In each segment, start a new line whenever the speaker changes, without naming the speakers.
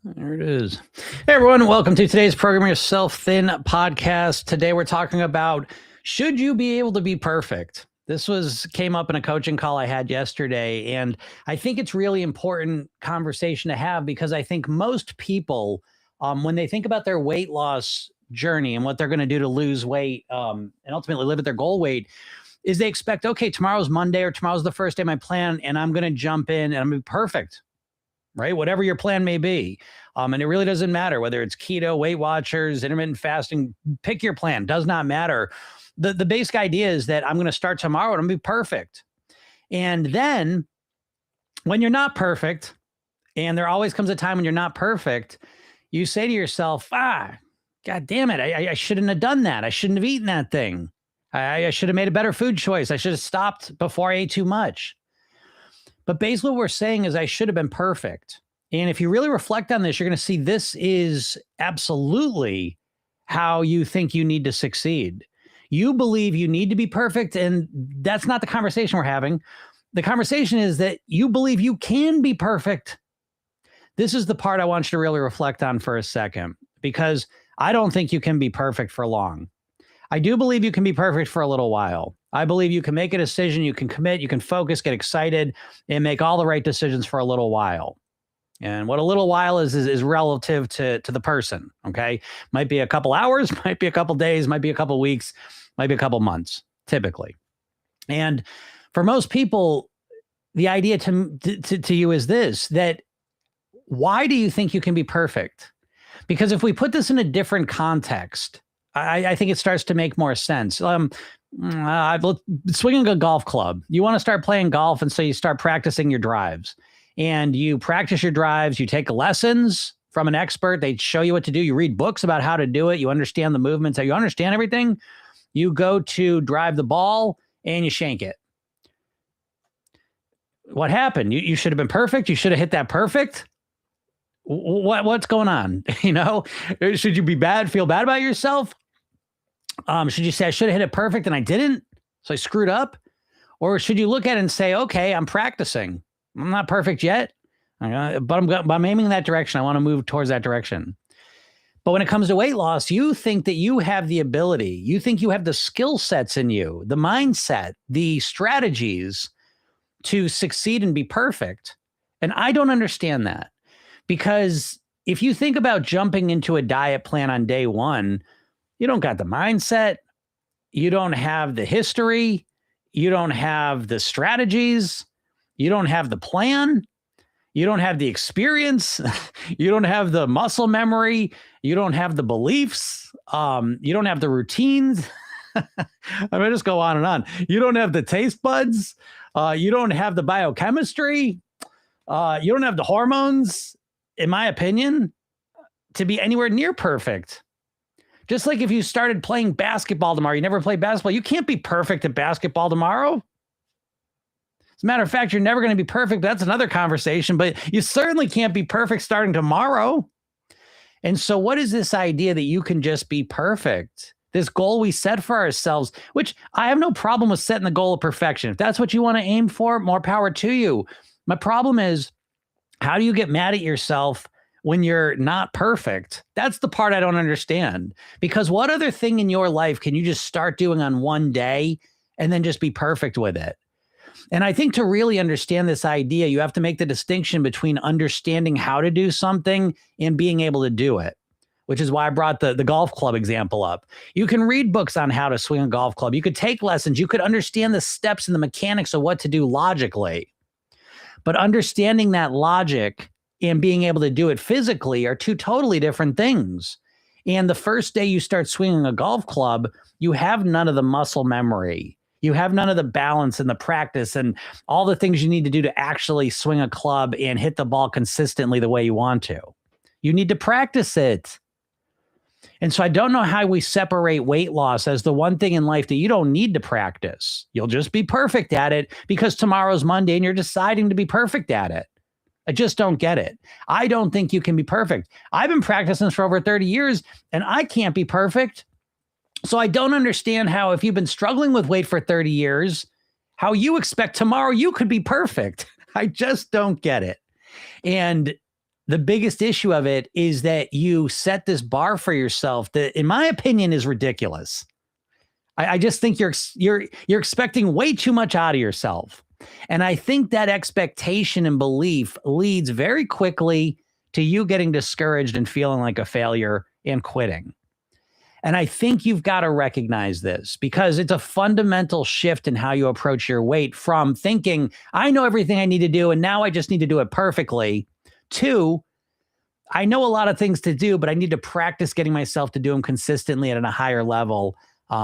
There it is. Hey, everyone. Welcome to today's Program Yourself Thin podcast. Today, we're talking about, should you be able to be perfect? This came up in a coaching call I had yesterday, and I think it's really important conversation to have because I think most people, when they think about their weight loss journey and what they're going to do to lose weight and ultimately live at their goal weight, is they expect, okay, tomorrow's Monday or tomorrow's the first day of my plan, and I'm going to jump in and I'm going to be perfect, right? Whatever your plan may be. And it really doesn't matter whether it's keto, Weight Watchers, intermittent fasting, pick your plan, does not matter. The basic idea is that I'm going to start tomorrow and I'm going to be perfect. And then when you're not perfect, and there always comes a time when you're not perfect, you say to yourself, God damn it, I shouldn't have done that. I shouldn't have eaten that thing. I should have made a better food choice. I should have stopped before I ate too much. But basically what we're saying is I should have been perfect. And if you really reflect on this, you're going to see this is absolutely how you think you need to succeed. You believe you need to be perfect, and that's not the conversation we're having. The conversation is that you believe you can be perfect. This is the part I want you to really reflect on for a second, because I don't think you can be perfect for long. I do believe you can be perfect for a little while. I believe you can make a decision, you can commit, you can focus, get excited, and make all the right decisions for a little while. And what a little while is relative to the person, okay? Might be a couple hours, might be a couple days, might be a couple weeks, might be a couple months, typically. And for most people, the idea to you is this, that why do you think you can be perfect? Because if we put this in a different context, I think it starts to make more sense. Swinging a golf club. You want to start playing golf, and so you start practicing your drives. And you practice your drives, you take lessons from an expert. They show you what to do. You read books about how to do it. You understand the movements. You understand everything. You go to drive the ball and you shank it. What happened? You should have been perfect. You should have hit that perfect. What's going on? Should you feel bad about yourself? Should you say, I should have hit it perfect and I didn't, so I screwed up? Or should you look at it and say, okay, I'm practicing. I'm not perfect yet, but I'm aiming in that direction. I want to move towards that direction. But when it comes to weight loss, you think that you have the ability, you think you have the skill sets in you, the mindset, the strategies to succeed and be perfect. And I don't understand that, because if you think about jumping into a diet plan on day one, you don't got the mindset, you don't have the history, you don't have the strategies, you don't have the plan, you don't have the experience, you don't have the muscle memory, you don't have the beliefs, you don't have the routines. I mean, just go on and on. You don't have the taste buds, you don't have the biochemistry, you don't have the hormones, in my opinion, to be anywhere near perfect. Just like if you started playing basketball tomorrow, you never played basketball, you can't be perfect at basketball tomorrow. As a matter of fact, you're never going to be perfect. That's another conversation, but you certainly can't be perfect starting tomorrow. And so what is this idea that you can just be perfect? This goal we set for ourselves, which I have no problem with setting the goal of perfection. If that's what you want to aim for, more power to you. My problem is, how do you get mad at yourself when you're not perfect? That's the part I don't understand. Because what other thing in your life can you just start doing on one day and then just be perfect with it? And I think to really understand this idea, you have to make the distinction between understanding how to do something and being able to do it, which is why I brought the golf club example up. You can read books on how to swing a golf club. You could take lessons. You could understand the steps and the mechanics of what to do logically. But understanding that logic and being able to do it physically are two totally different things. And the first day you start swinging a golf club, you have none of the muscle memory. You have none of the balance and the practice and all the things you need to do to actually swing a club and hit the ball consistently the way you want to. You need to practice it. And so I don't know how we separate weight loss as the one thing in life that you don't need to practice. You'll just be perfect at it because tomorrow's Monday and you're deciding to be perfect at it. I just don't get it. I don't think you can be perfect. I've been practicing this for over 30 years and I can't be perfect. So I don't understand how, if you've been struggling with weight for 30 years, how you expect tomorrow you could be perfect. I just don't get it. And the biggest issue of it is that you set this bar for yourself that, in my opinion, is ridiculous. I just think you're expecting way too much out of yourself. And I think that expectation and belief leads very quickly to you getting discouraged and feeling like a failure and quitting. And I think you've got to recognize this because it's a fundamental shift in how you approach your weight from thinking, I know everything I need to do, and now I just need to do it perfectly, to, I know a lot of things to do, but I need to practice getting myself to do them consistently and at a higher level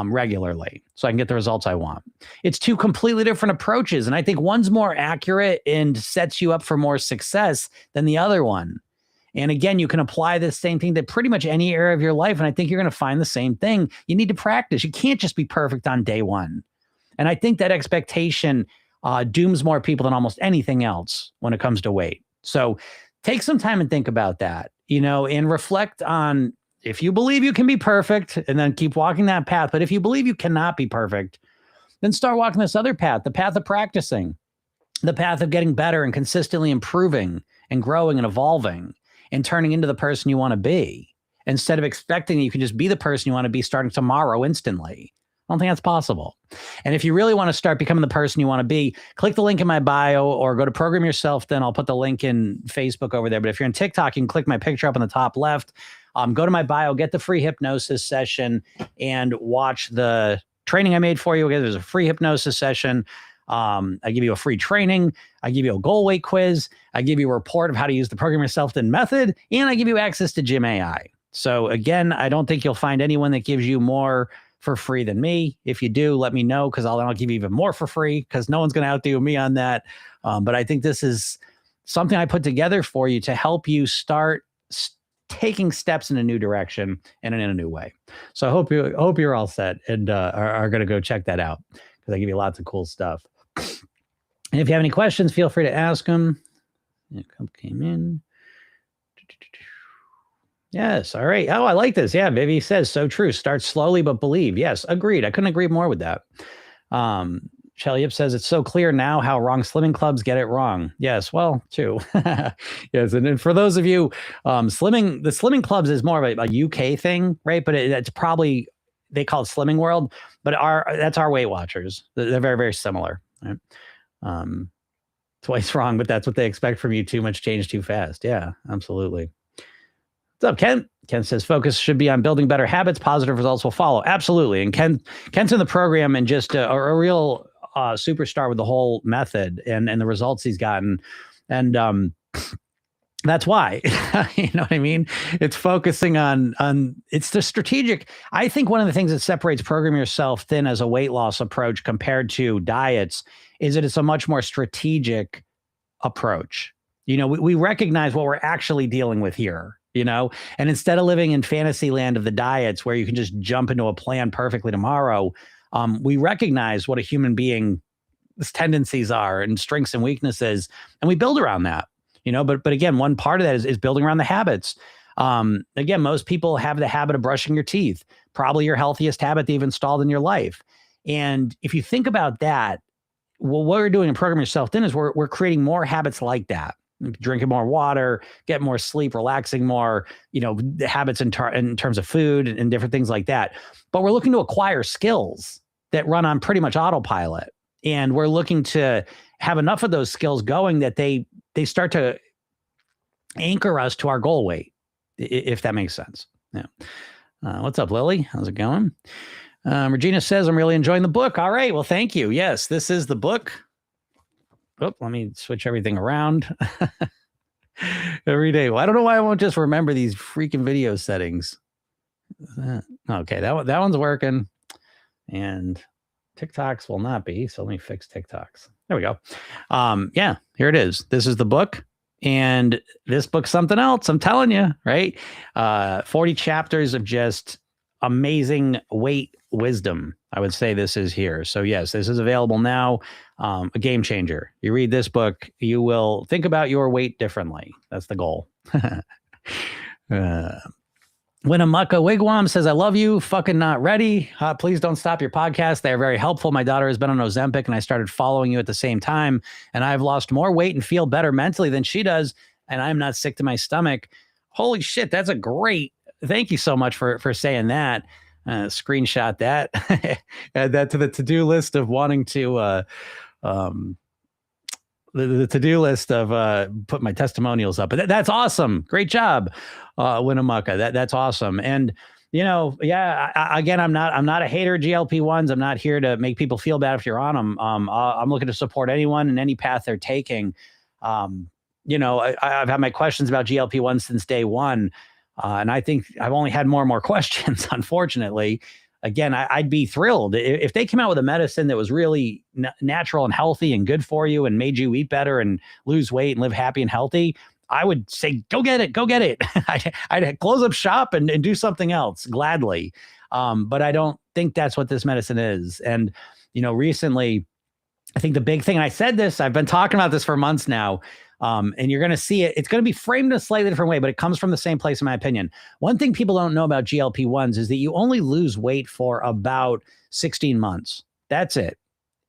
regularly so I can get the results I want. It's two completely different approaches. And I think one's more accurate and sets you up for more success than the other one. And again, you can apply this same thing to pretty much any area of your life. And I think you're going to find the same thing. You need to practice. You can't just be perfect on day one. And I think that expectation dooms more people than almost anything else when it comes to weight. So take some time and think about that, and reflect on if you believe you can be perfect, and then keep walking that path. But if you believe you cannot be perfect, then start walking this other path, the path of practicing, the path of getting better and consistently improving and growing and evolving and turning into the person you want to be, instead of expecting that you can just be the person you want to be starting tomorrow instantly. I don't think that's possible. And if you really want to start becoming the person you want to be, click the link in my bio or go to Program Yourself. Then I'll put the link in Facebook over there. But if you're in TikTok, you can click my picture up on the top left. Go to my bio, get the free hypnosis session, and watch the training I made for you. There's a free hypnosis session. I give you a free training. I give you a goal weight quiz. I give you a report of how to use the Program Yourself Then method, and I give you access to Gym AI. So again, I don't think you'll find anyone that gives you more for free than me. If you do, let me know, because I'll give you even more for free, because no one's going to outdo me on that. But I think this is something I put together for you to help you start taking steps in a new direction and in a new way. So I hope you're all set and are going to go check that out, because I give you lots of cool stuff. And if you have any questions, feel free to ask them. Came in. Yes. All right. Oh, I like this. Yeah. Baby says, so true. Start slowly, but believe. Yes. Agreed. I couldn't agree more with that. Shelly Yip says, it's so clear now how wrong slimming clubs get it wrong. Yes. Well, too. Yes. And then for those of you, the slimming clubs is more of a UK thing, right? But it's probably, they call it Slimming World, but that's our Weight Watchers. They're very, very similar. Right? Twice wrong, but that's what they expect from you. Too much change too fast. Yeah, absolutely. What's up, Ken? Ken says, focus should be on building better habits. Positive results will follow. Absolutely. And Ken's in the program and just a real superstar with the whole method and the results he's gotten. And that's why, you know what I mean? It's focusing on it's the strategic. I think one of the things that separates Program Yourself Thin as a weight loss approach compared to diets is that it's a much more strategic approach. We recognize what we're actually dealing with here, and instead of living in fantasy land of the diets where you can just jump into a plan perfectly tomorrow, we recognize what a human being's tendencies are and strengths and weaknesses, and we build around that. But again, one part of that is building around the habits. Again, most people have the habit of brushing your teeth, probably your healthiest habit they've installed in your life. And if you think about that, well, what we're doing in Program Yourself Thin is we're creating more habits like that. Drinking more water, get more sleep, relaxing more, the habits in terms of food and different things like that. But we're looking to acquire skills that run on pretty much autopilot. And we're looking to have enough of those skills going that they start to anchor us to our goal weight, if that makes sense. Yeah. What's up, Lily? How's it going? Regina says, I'm really enjoying the book. All right. Well, thank you. Yes, this is the book. Oh, let me switch everything around every day. Well, I don't know why I won't just remember these freaking video settings. Okay, that one's working. And TikToks will not be. So let me fix TikToks. There we go. Yeah, here it is. This is the book. And this book's something else. I'm telling you, right? 40 chapters of just amazing weight wisdom. I would say this is here. So yes, this is available now. A game changer. You read this book, you will think about your weight differently. That's the goal. Winnemucca Wigwam says, I love you. Fucking not ready. Please don't stop your podcast. They are very helpful. My daughter has been on Ozempic and I started following you at the same time. And I've lost more weight and feel better mentally than she does. and I'm not sick to my stomach. Holy shit, that's a great. Thank you so much for saying that. Screenshot that. Add that to the to-do list of wanting to um, the to-do list of put my testimonials up. But that's awesome. Great job, Winnemucca. That's awesome. And yeah, again, I'm not a hater of GLP-1s. I'm not here to make people feel bad if you're on them. I'm looking to support anyone in any path they're taking. I've had my questions about GLP-1 since day one. And I think I've only had more and more questions, unfortunately. Again, I'd be thrilled if they came out with a medicine that was really natural and healthy and good for you and made you eat better and lose weight and live happy and healthy. I would say, go get it. Go get it. I'd close up shop and do something else gladly. But I don't think that's what this medicine is. And, recently, I think the big thing, and I said this, I've been talking about this for months now, and you're going to see it. It's going to be framed in a slightly different way, but it comes from the same place, in my opinion. One thing people don't know about GLP-1s is that you only lose weight for about 16 months. That's it.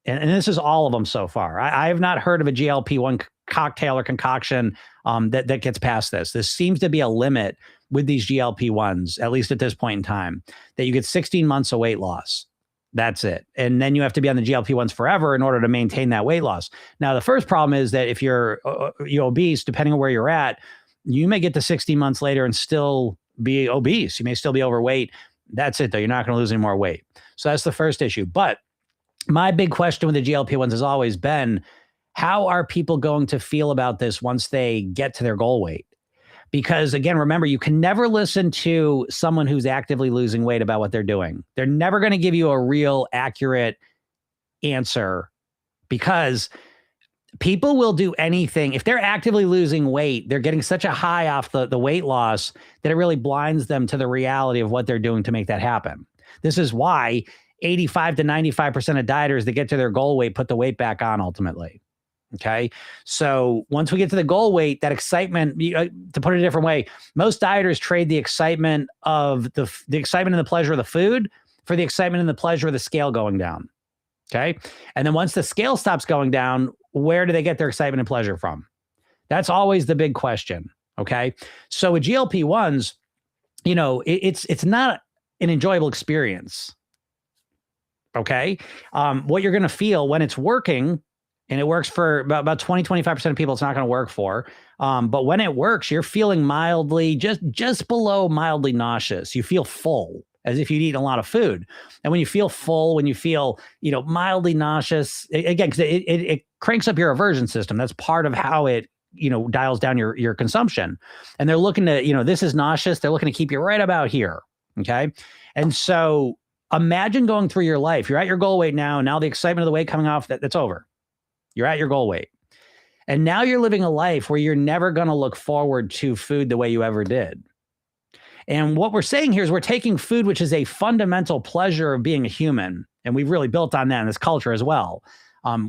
And this is all of them so far. I have not heard of a GLP-1 cocktail or concoction that gets past this. This seems to be a limit with these GLP-1s, at least at this point in time, that you get 16 months of weight loss. That's it. And then you have to be on the GLP-1s forever in order to maintain that weight loss. Now, the first problem is that if you're obese, depending on where you're at, you may get to 16 months later and still be obese. You may still be overweight. That's it, though. You're not going to lose any more weight. So that's the first issue. But my big question with the GLP-1s has always been, how are people going to feel about this once they get to their goal weight? Because again, remember, you can never listen to someone who's actively losing weight about what they're doing. They're never going to give you a real accurate answer, because people will do anything. If they're actively losing weight, they're getting such a high off the weight loss that it really blinds them to the reality of what they're doing to make that happen. This is why 85 to 95% of dieters that get to their goal weight put the weight back on ultimately. Okay. So once we get to the goal weight, that excitement, to put it a different way, most dieters trade the excitement of the excitement and the pleasure of the food for the excitement and the pleasure of the scale going down. Okay. And then once the scale stops going down, where do they get their excitement and pleasure from? That's always the big question. Okay. So with GLP-1s, it's not an enjoyable experience. Okay. What you're going to feel when it's working, and it works for about 20, 25% of people, it's not going to work for. But when it works, you're feeling mildly, just below mildly nauseous. You feel full, as if you'd eaten a lot of food. And when you feel full, when you feel, mildly nauseous, again, because it cranks up your aversion system. That's part of how it, dials down your consumption. And they're looking to, this is nauseous. They're looking to keep you right about here. Okay. And so imagine going through your life. You're at your goal weight now. And now the excitement of the weight coming off, that's over. You're at your goal weight. And now you're living a life where you're never going to look forward to food the way you ever did. And what we're saying here is we're taking food, which is a fundamental pleasure of being a human. And we've really built on that in this culture as well,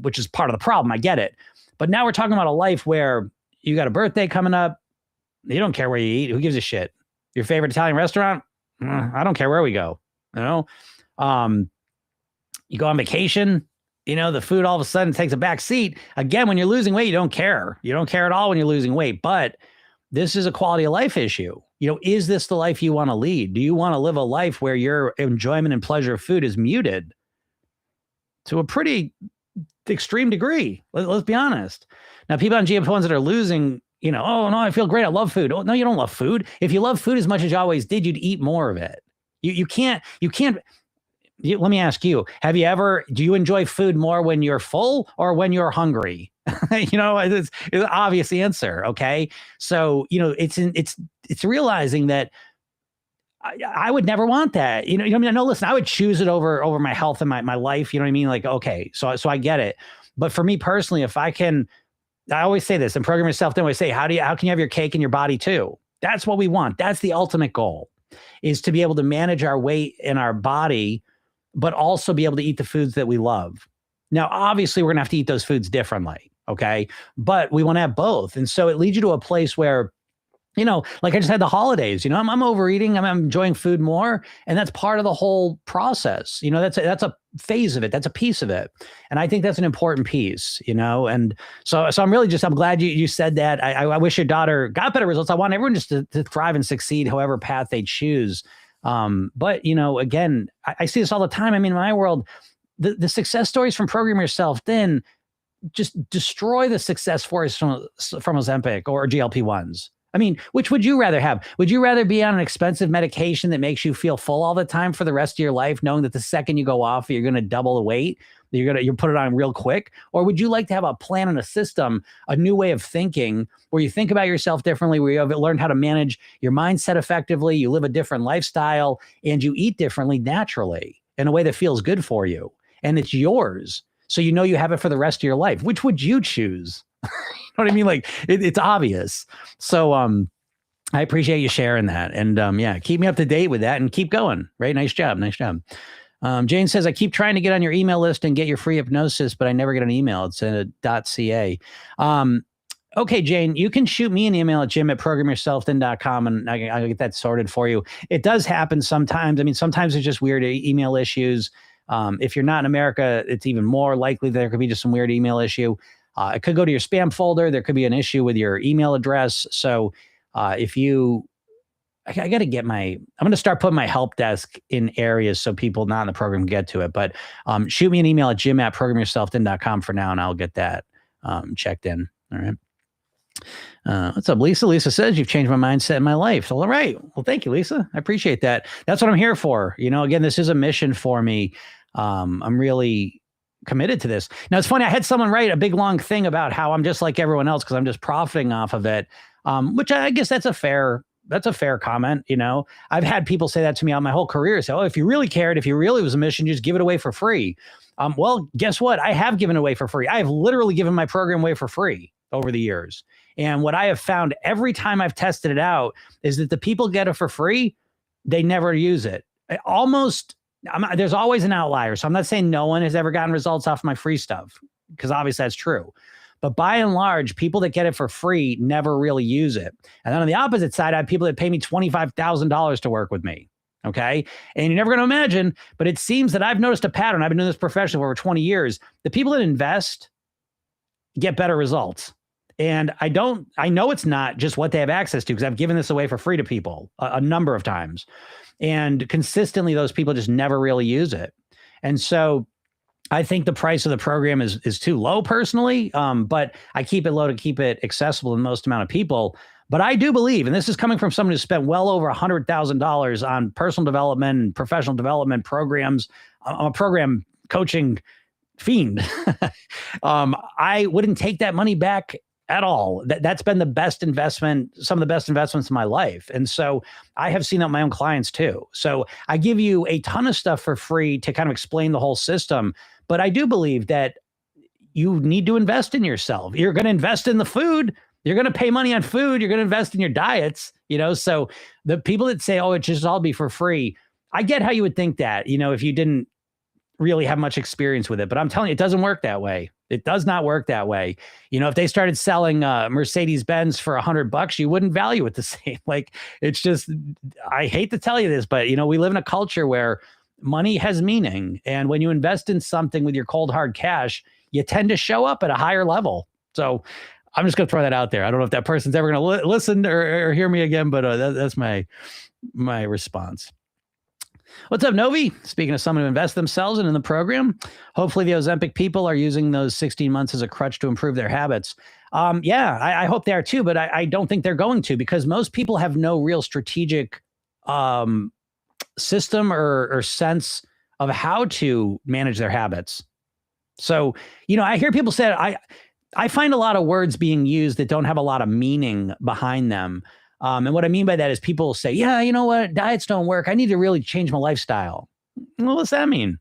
which is part of the problem. I get it. But now we're talking about a life where you got a birthday coming up. You don't care where you eat. Who gives a shit? Your favorite Italian restaurant? I don't care where we go. You go on vacation. The food all of a sudden takes a back seat. Again, when you're losing weight, you don't care. You don't care at all when you're losing weight. But this is a quality of life issue. Is this the life you want to lead? Do you want to live a life where your enjoyment and pleasure of food is muted to a pretty extreme degree? Let's be honest. Now, people on GLP-1s that are losing, oh, no, I feel great. I love food. Oh, no, you don't love food. If you love food as much as you always did, you'd eat more of it. You can't. Let me ask you, do you enjoy food more when you're full or when you're hungry? It's an obvious answer. Okay. So, it's realizing that I would never want that. No, listen, I would choose it over my health and my life. You know what I mean? Like, okay, so I get it. But for me personally, I always say this and program yourself. Then I say, how can you have your cake in your body too? That's what we want. That's the ultimate goal, is to be able to manage our weight in our body, but also be able to eat the foods that we love. Now, obviously, we're going to have to eat those foods differently, okay? But we want to have both. And so it leads you to a place where, like I just had the holidays, I'm overeating. I'm enjoying food more. And that's part of the whole process. That's a phase of it. That's a piece of it. And I think that's an important piece, and so I'm glad you said that. I wish your daughter got better results. I want everyone just to thrive and succeed, however path they choose. But again, I see this all the time. I mean, in my world, the success stories from Program Yourself Thin just destroy the success stories from Ozempic or GLP-1s. I mean, which would you rather have? Would you rather be on an expensive medication that makes you feel full all the time for the rest of your life, knowing that the second you go off, you're going to double the weight, you put it on real quick? Or would you like to have a plan and a system, a new way of thinking, where you think about yourself differently, where you have learned how to manage your mindset effectively, you live a different lifestyle, and you eat differently naturally in a way that feels good for you, and it's yours, so you have it for the rest of your life? Which would you choose? You know what I mean? Like it's obvious. So I appreciate you sharing that. And yeah, keep me up to date with that and keep going. Right. Nice job. Nice job. Jane says, I keep trying to get on your email list and get your free hypnosis, but I never get an email. It's a .ca. Okay, Jane, you can shoot me an email at jim@programyourselfthin.com and I'll get that sorted for you. It does happen sometimes. I mean, sometimes it's just weird email issues. If you're not in America, it's even more likely there could be just some weird email issue. It could go to your spam folder. There could be an issue with your email address. So I got to get I'm going to start putting my help desk in areas so people not in the program can get to it. But shoot me an email at jim@programyourselfthin.com for now, and I'll get that checked in. All right. What's up, Lisa? Lisa says, you've changed my mindset in my life. All right. Well, thank you, Lisa. I appreciate that. That's what I'm here for. Again, this is a mission for me. I'm really committed to this. Now, it's funny. I had someone write a big, long thing about how I'm just like everyone else because I'm just profiting off of it, which I guess that's a fair comment. I've had people say that to me on my whole career. Say, oh, if you really cared, if you really was a mission, just give it away for free. Well, guess what? I have given away for free. I have literally given my program away for free over the years. And what I have found every time I've tested it out is that the people get it for free, they never use it. There's always an outlier. So I'm not saying no one has ever gotten results off my free stuff, because obviously that's true. But by and large, people that get it for free never really use it. And then on the opposite side, I have people that pay me $25,000 to work with me. Okay. And you're never going to imagine, but it seems that I've noticed a pattern. I've been doing this professionally for over 20 years. The people that invest get better results. And I know it's not just what they have access to, because I've given this away for free to people a number of times. And consistently, those people just never really use it. And so I think the price of the program is too low personally, but I keep it low to keep it accessible to the most amount of people. But I do believe, and this is coming from someone who spent well over $100,000 on personal development and professional development programs. I'm a program coaching fiend. I wouldn't take that money back at all. That's been the best investment, some of the best investments in my life. And so I have seen that with my own clients too. So I give you a ton of stuff for free to kind of explain the whole system. But I do believe that you need to invest in yourself. You're going to invest in the food. You're going to pay money on food. You're going to invest in your diets, so the people that say, oh, it should all be for free. I get how you would think that, if you didn't really have much experience with it, but I'm telling you, it doesn't work that way. It does not work that way. If they started selling Mercedes-Benz for $100, you wouldn't value it the same. Like, it's just, I hate to tell you this, but we live in a culture where money has meaning. And when you invest in something with your cold hard cash, you tend to show up at a higher level. So I'm just going to throw that out there. I don't know if that person's ever going to listen or hear me again, but that's my response. What's up, Novi? Speaking of someone who invests themselves in the program, hopefully the Ozempic people are using those 16 months as a crutch to improve their habits. Yeah, I hope they are too, but I don't think they're going to, because most people have no real strategic system or sense of how to manage their habits. So, I hear people say, I find a lot of words being used that don't have a lot of meaning behind them. And what I mean by that is people say, yeah, you know what? Diets don't work. I need to really change my lifestyle. Well, what's that mean?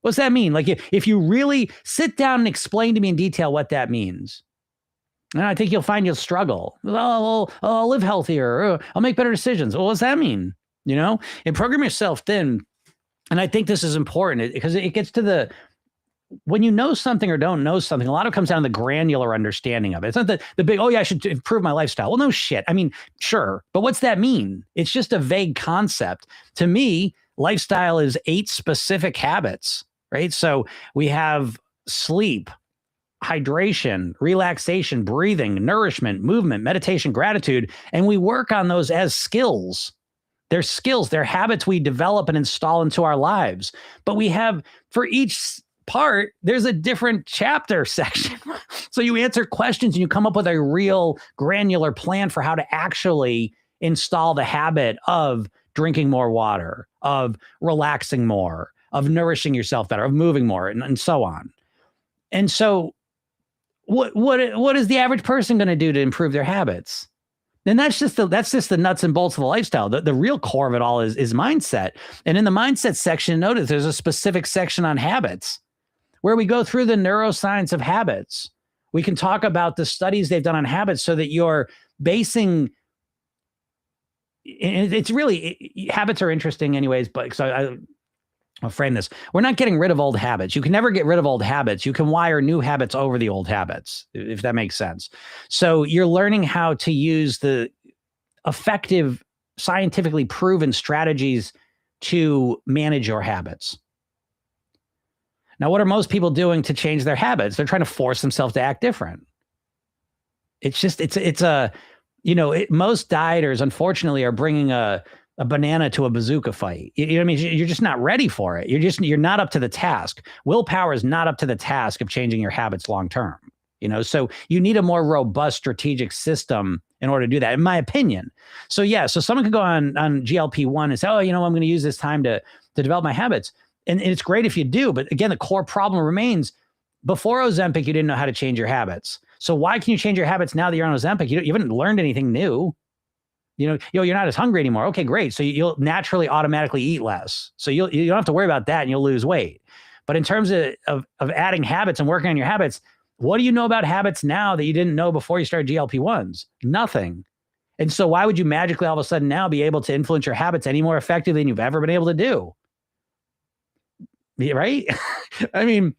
What's that mean? Like, if you really sit down and explain to me in detail what that means, and I think you'll find you'll struggle. I'll live healthier. I'll make better decisions. Well, what's that mean? And Program Yourself Thin. And I think this is important because it gets to when you know something or don't know something, a lot of it comes down to the granular understanding of it. It's not the big, oh yeah, I should improve my lifestyle. Well, no shit. I mean, sure. But what's that mean? It's just a vague concept. To me, lifestyle is 8 specific habits, right? So we have sleep, hydration, relaxation, breathing, nourishment, movement, meditation, gratitude, and we work on those as skills. They're skills, they're habits we develop and install into our lives. But we have, for each part, there's a different chapter section. So you answer questions and you come up with a real granular plan for how to actually install the habit of drinking more water, of relaxing more, of nourishing yourself better, of moving more, and so on. And so what is the average person going to do to improve their habits? And that's just the nuts and bolts of the lifestyle. The real core of it all is mindset. And in the mindset section, notice there's a specific section on habits where we go through the neuroscience of habits. We can talk about the studies they've done on habits so that you're basing, and it's really, habits are interesting anyways, but so I'll frame this. We're not getting rid of old habits. You can never get rid of old habits. You can wire new habits over the old habits, if that makes sense. So you're learning how to use the effective, scientifically proven strategies to manage your habits. Now, what are most people doing to change their habits? They're trying to force themselves to act different. It's just, most dieters, unfortunately, are bringing a banana to a bazooka fight. You know what I mean? You're just not ready for it. You're not up to the task. Willpower is not up to the task of changing your habits long-term, so you need a more robust strategic system in order to do that, in my opinion. So yeah, so someone could go on GLP-1 and say, oh, I'm going to use this time to develop my habits. And it's great if you do, but again, the core problem remains, before Ozempic, you didn't know how to change your habits. So why can you change your habits now that you're on Ozempic? You haven't learned anything new. You're not as hungry anymore. Okay, great. So you'll naturally automatically eat less. So you don't have to worry about that and you'll lose weight. But in terms of adding habits and working on your habits, what do you know about habits now that you didn't know before you started GLP-1s? Nothing. And so why would you magically all of a sudden now be able to influence your habits any more effectively than you've ever been able to do? Right? I mean,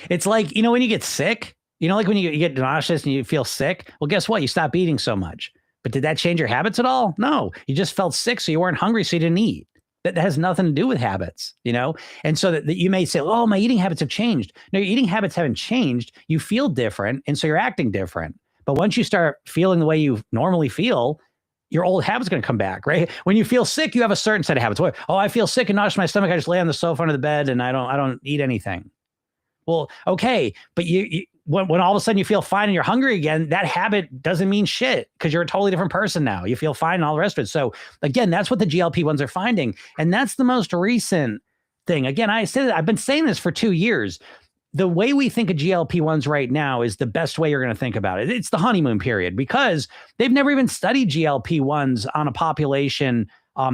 it's like, when you get sick, like when you get nauseous and you feel sick, well, guess what? You stop eating so much. But did that change your habits at all? No, you just felt sick, so you weren't hungry, so you didn't eat. That has nothing to do with habits, And so that you may say, oh, my eating habits have changed. No, your eating habits haven't changed. You feel different, and so you're acting different. But once you start feeling the way you normally feel, your old habits are going to come back, right? When you feel sick, you have a certain set of habits. Oh, I feel sick and nauseous in my stomach. I just lay on the sofa under the bed, and I don't eat anything. Well, okay, but when all of a sudden you feel fine and you're hungry again, that habit doesn't mean shit because you're a totally different person now. You feel fine and all the rest of it. So again, that's what the GLP-1s are finding. And that's the most recent thing. Again, I've been saying this for 2 years. The way we think of GLP-1s right now is the best way you're going to think about it. It's the honeymoon period because they've never even studied GLP-1s on a population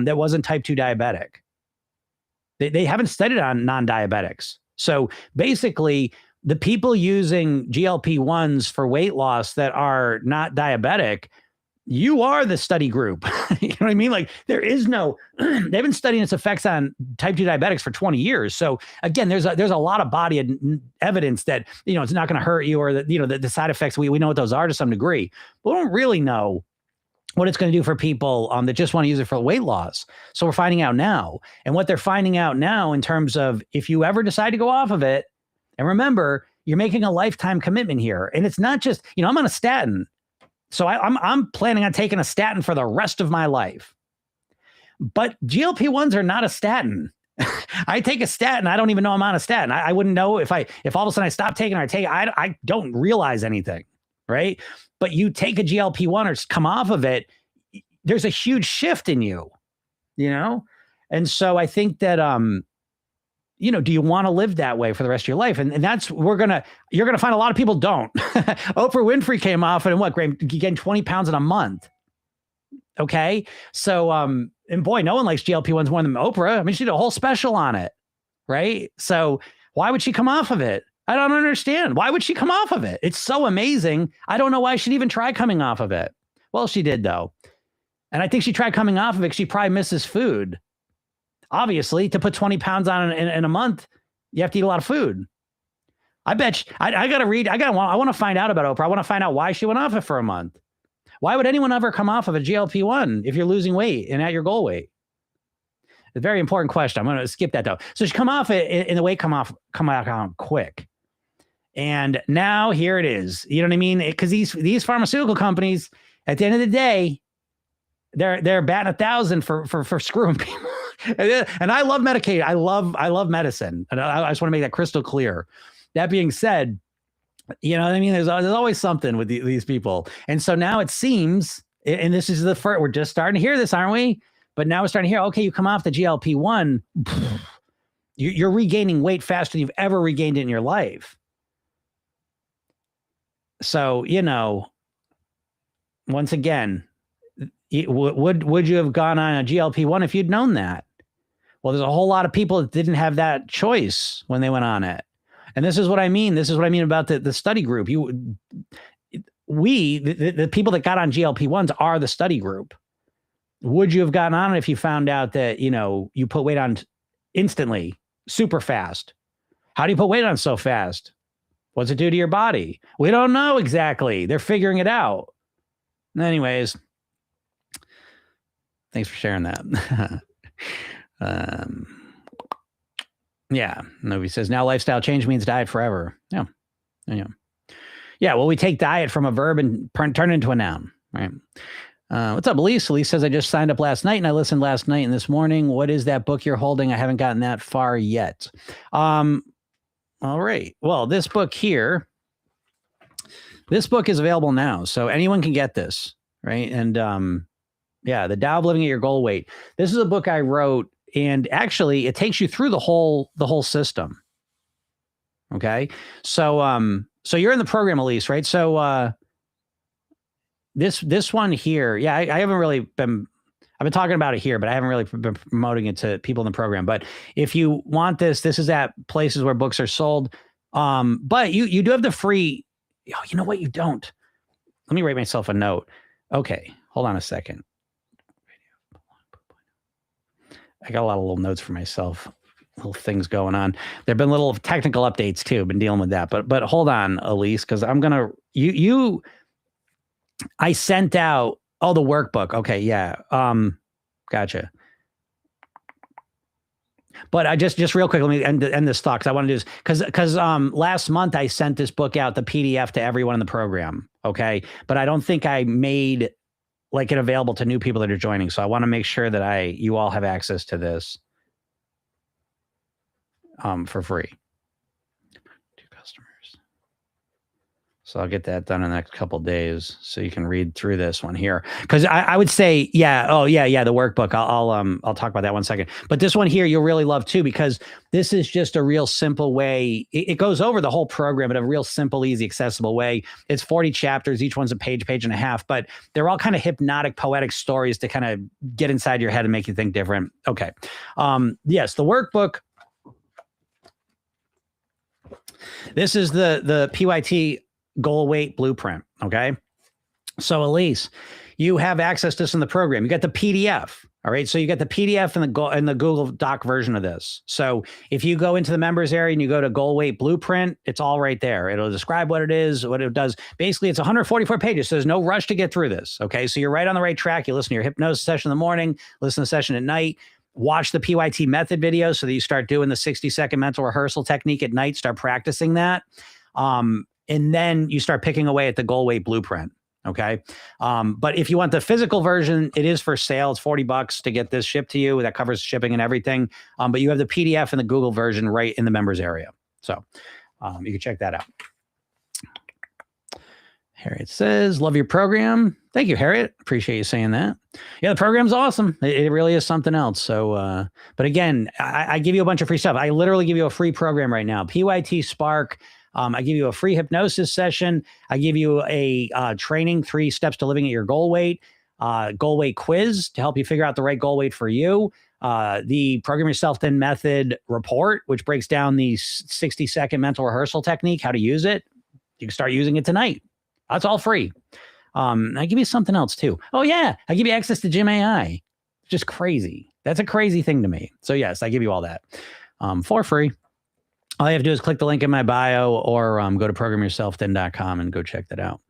that wasn't type 2 diabetic. They haven't studied on non-diabetics. So basically, the people using GLP-1s for weight loss that are not diabetic, you are the study group. You know what I mean? Like there is no, they've been studying its effects on type 2 diabetics for 20 years. So again, there's a lot of body of evidence that, it's not going to hurt you or that, the side effects, we know what those are to some degree, but we don't really know what it's going to do for people that just want to use it for weight loss. So we're finding out now. And what they're finding out now in terms of if you ever decide to go off of it, and remember, you're making a lifetime commitment here. And it's not just, I'm on a statin. So I'm planning on taking a statin for the rest of my life. But GLP-1s are not a statin. I take a statin. I don't even know I'm on a statin. I wouldn't know if all of a sudden I stop taking it or I don't realize anything, right? But you take a GLP-1 or come off of it, there's a huge shift in you, And so I think that, do you want to live that way for the rest of your life? And that's, you're going to find a lot of people don't. Oprah Winfrey came off and gained 20 pounds in a month. Okay. So, and boy, no one likes GLP-1s more than Oprah. I mean, she did a whole special on it. Right. So why would she come off of it? I don't understand. Why would she come off of it? It's so amazing. I don't know why she'd even try coming off of it. Well, she did though. And I think she tried coming off of it because she probably misses food. Obviously, to put 20 pounds on in a month, you have to eat a lot of food. I bet I got to read. I want to find out about Oprah. I want to find out why she went off it for a month. Why would anyone ever come off of a GLP-1 if you're losing weight and at your goal weight? A very important question. I'm going to skip that though. So she come off it and the weight come out quick. And now here it is. You know what I mean? Because these pharmaceutical companies, at the end of the day, they're batting 1,000 for screwing people. And I love Medicaid. I love medicine. And I just want to make that crystal clear. That being said, you know what I mean? There's always something with these people. And so now it seems, and this is the first, we're just starting to hear this, aren't we? But now we're starting to hear, okay, you come off the GLP-1, you're regaining weight faster than you've ever regained it in your life. So, you know, once again, would you have gone on a GLP-1 if you'd known that? Well, there's a whole lot of people that didn't have that choice when they went on it. And this is what I mean. This is what I mean about the study group. The people that got on GLP-1s are the study group. Would you have gotten on it if you found out that, you know, you put weight on instantly, super fast? How do you put weight on so fast? What's it do to your body? We don't know exactly. They're figuring it out. Anyways, thanks for sharing that. Yeah. Novi says, now lifestyle change means diet forever. Yeah. Well, we take diet from a verb and turn it into a noun, right? What's up, Elise? Elise says, I just signed up last night and I listened last night and this morning. What is that book you're holding? I haven't gotten that far yet. All right. Well, this book here, this book is available now. So anyone can get this, right? And yeah, The Tao of Living at Your Goal Weight. This is a book I wrote, and actually it takes you through the whole system. Okay. So, so you're in the program, Elise, right? So, this one here, yeah, I haven't really been, I've been talking about it here, but I haven't really been promoting it to people in the program. But if you want this is at places where books are sold. But you do have the free, oh, you know what? You don't. Let me write myself a note. Okay. Hold on a second. I got a lot of little notes for myself, little things going on. There've been little technical updates too. Been dealing with that, but hold on, Elise, because I'm gonna I sent out the workbook. Okay, yeah, gotcha. But I just real quick, let me end this thought because I want to do this because last month I sent this book out, the PDF, to everyone in the program. Okay, but I don't think I made like it available to new people that are joining. So I want to make sure that you all have access to this for free. 2 customers. So I'll get that done in the next couple of days so you can read through this one here. Because I would say, yeah, the workbook. I'll talk about that one second. But this one here you'll really love too, because this is just a real simple way. It goes over the whole program in a real simple, easy, accessible way. It's 40 chapters. Each one's a page and a half, but they're all kind of hypnotic, poetic stories to kind of get inside your head and make you think different. Okay. Yes, the workbook. This is the PYT goal weight blueprint. Okay. So Elise, you have access to this in the program. You got the PDF. All right. So you got the PDF and the Google Doc version of this. So if you go into the members area and you go to goal weight blueprint, it's all right there. It'll describe what it is, what it does. Basically, it's 144 pages. So there's no rush to get through this. Okay. So you're right on the right track. You listen to your hypnosis session in the morning, listen to the session at night, watch the PYT method videos so that you start doing the 60-second mental rehearsal technique at night, start practicing that. And then you start picking away at the goal weight blueprint. Okay. But if you want the physical version, it is for sale. It's $40 to get this shipped to you. That covers shipping and everything. But you have the PDF and the Google version right in the members area. So you can check that out. Harriet says, love your program. Thank you, Harriet. Appreciate you saying that. Yeah, the program's awesome. It really is something else. So, but again, I give you a bunch of free stuff. I literally give you a free program right now. PYT Spark. I give you a free hypnosis session. I give you a training, 3 steps to living at your goal weight quiz to help you figure out the right goal weight for you. The Program Yourself Thin Method report, which breaks down the 60-second mental rehearsal technique, how to use it. You can start using it tonight. That's all free. I give you something else too. Oh yeah, I give you access to Gym AI. Just crazy. That's a crazy thing to me. So yes, I give you all that for free. All you have to do is click the link in my bio or go to programyourselfthin.com and go check that out.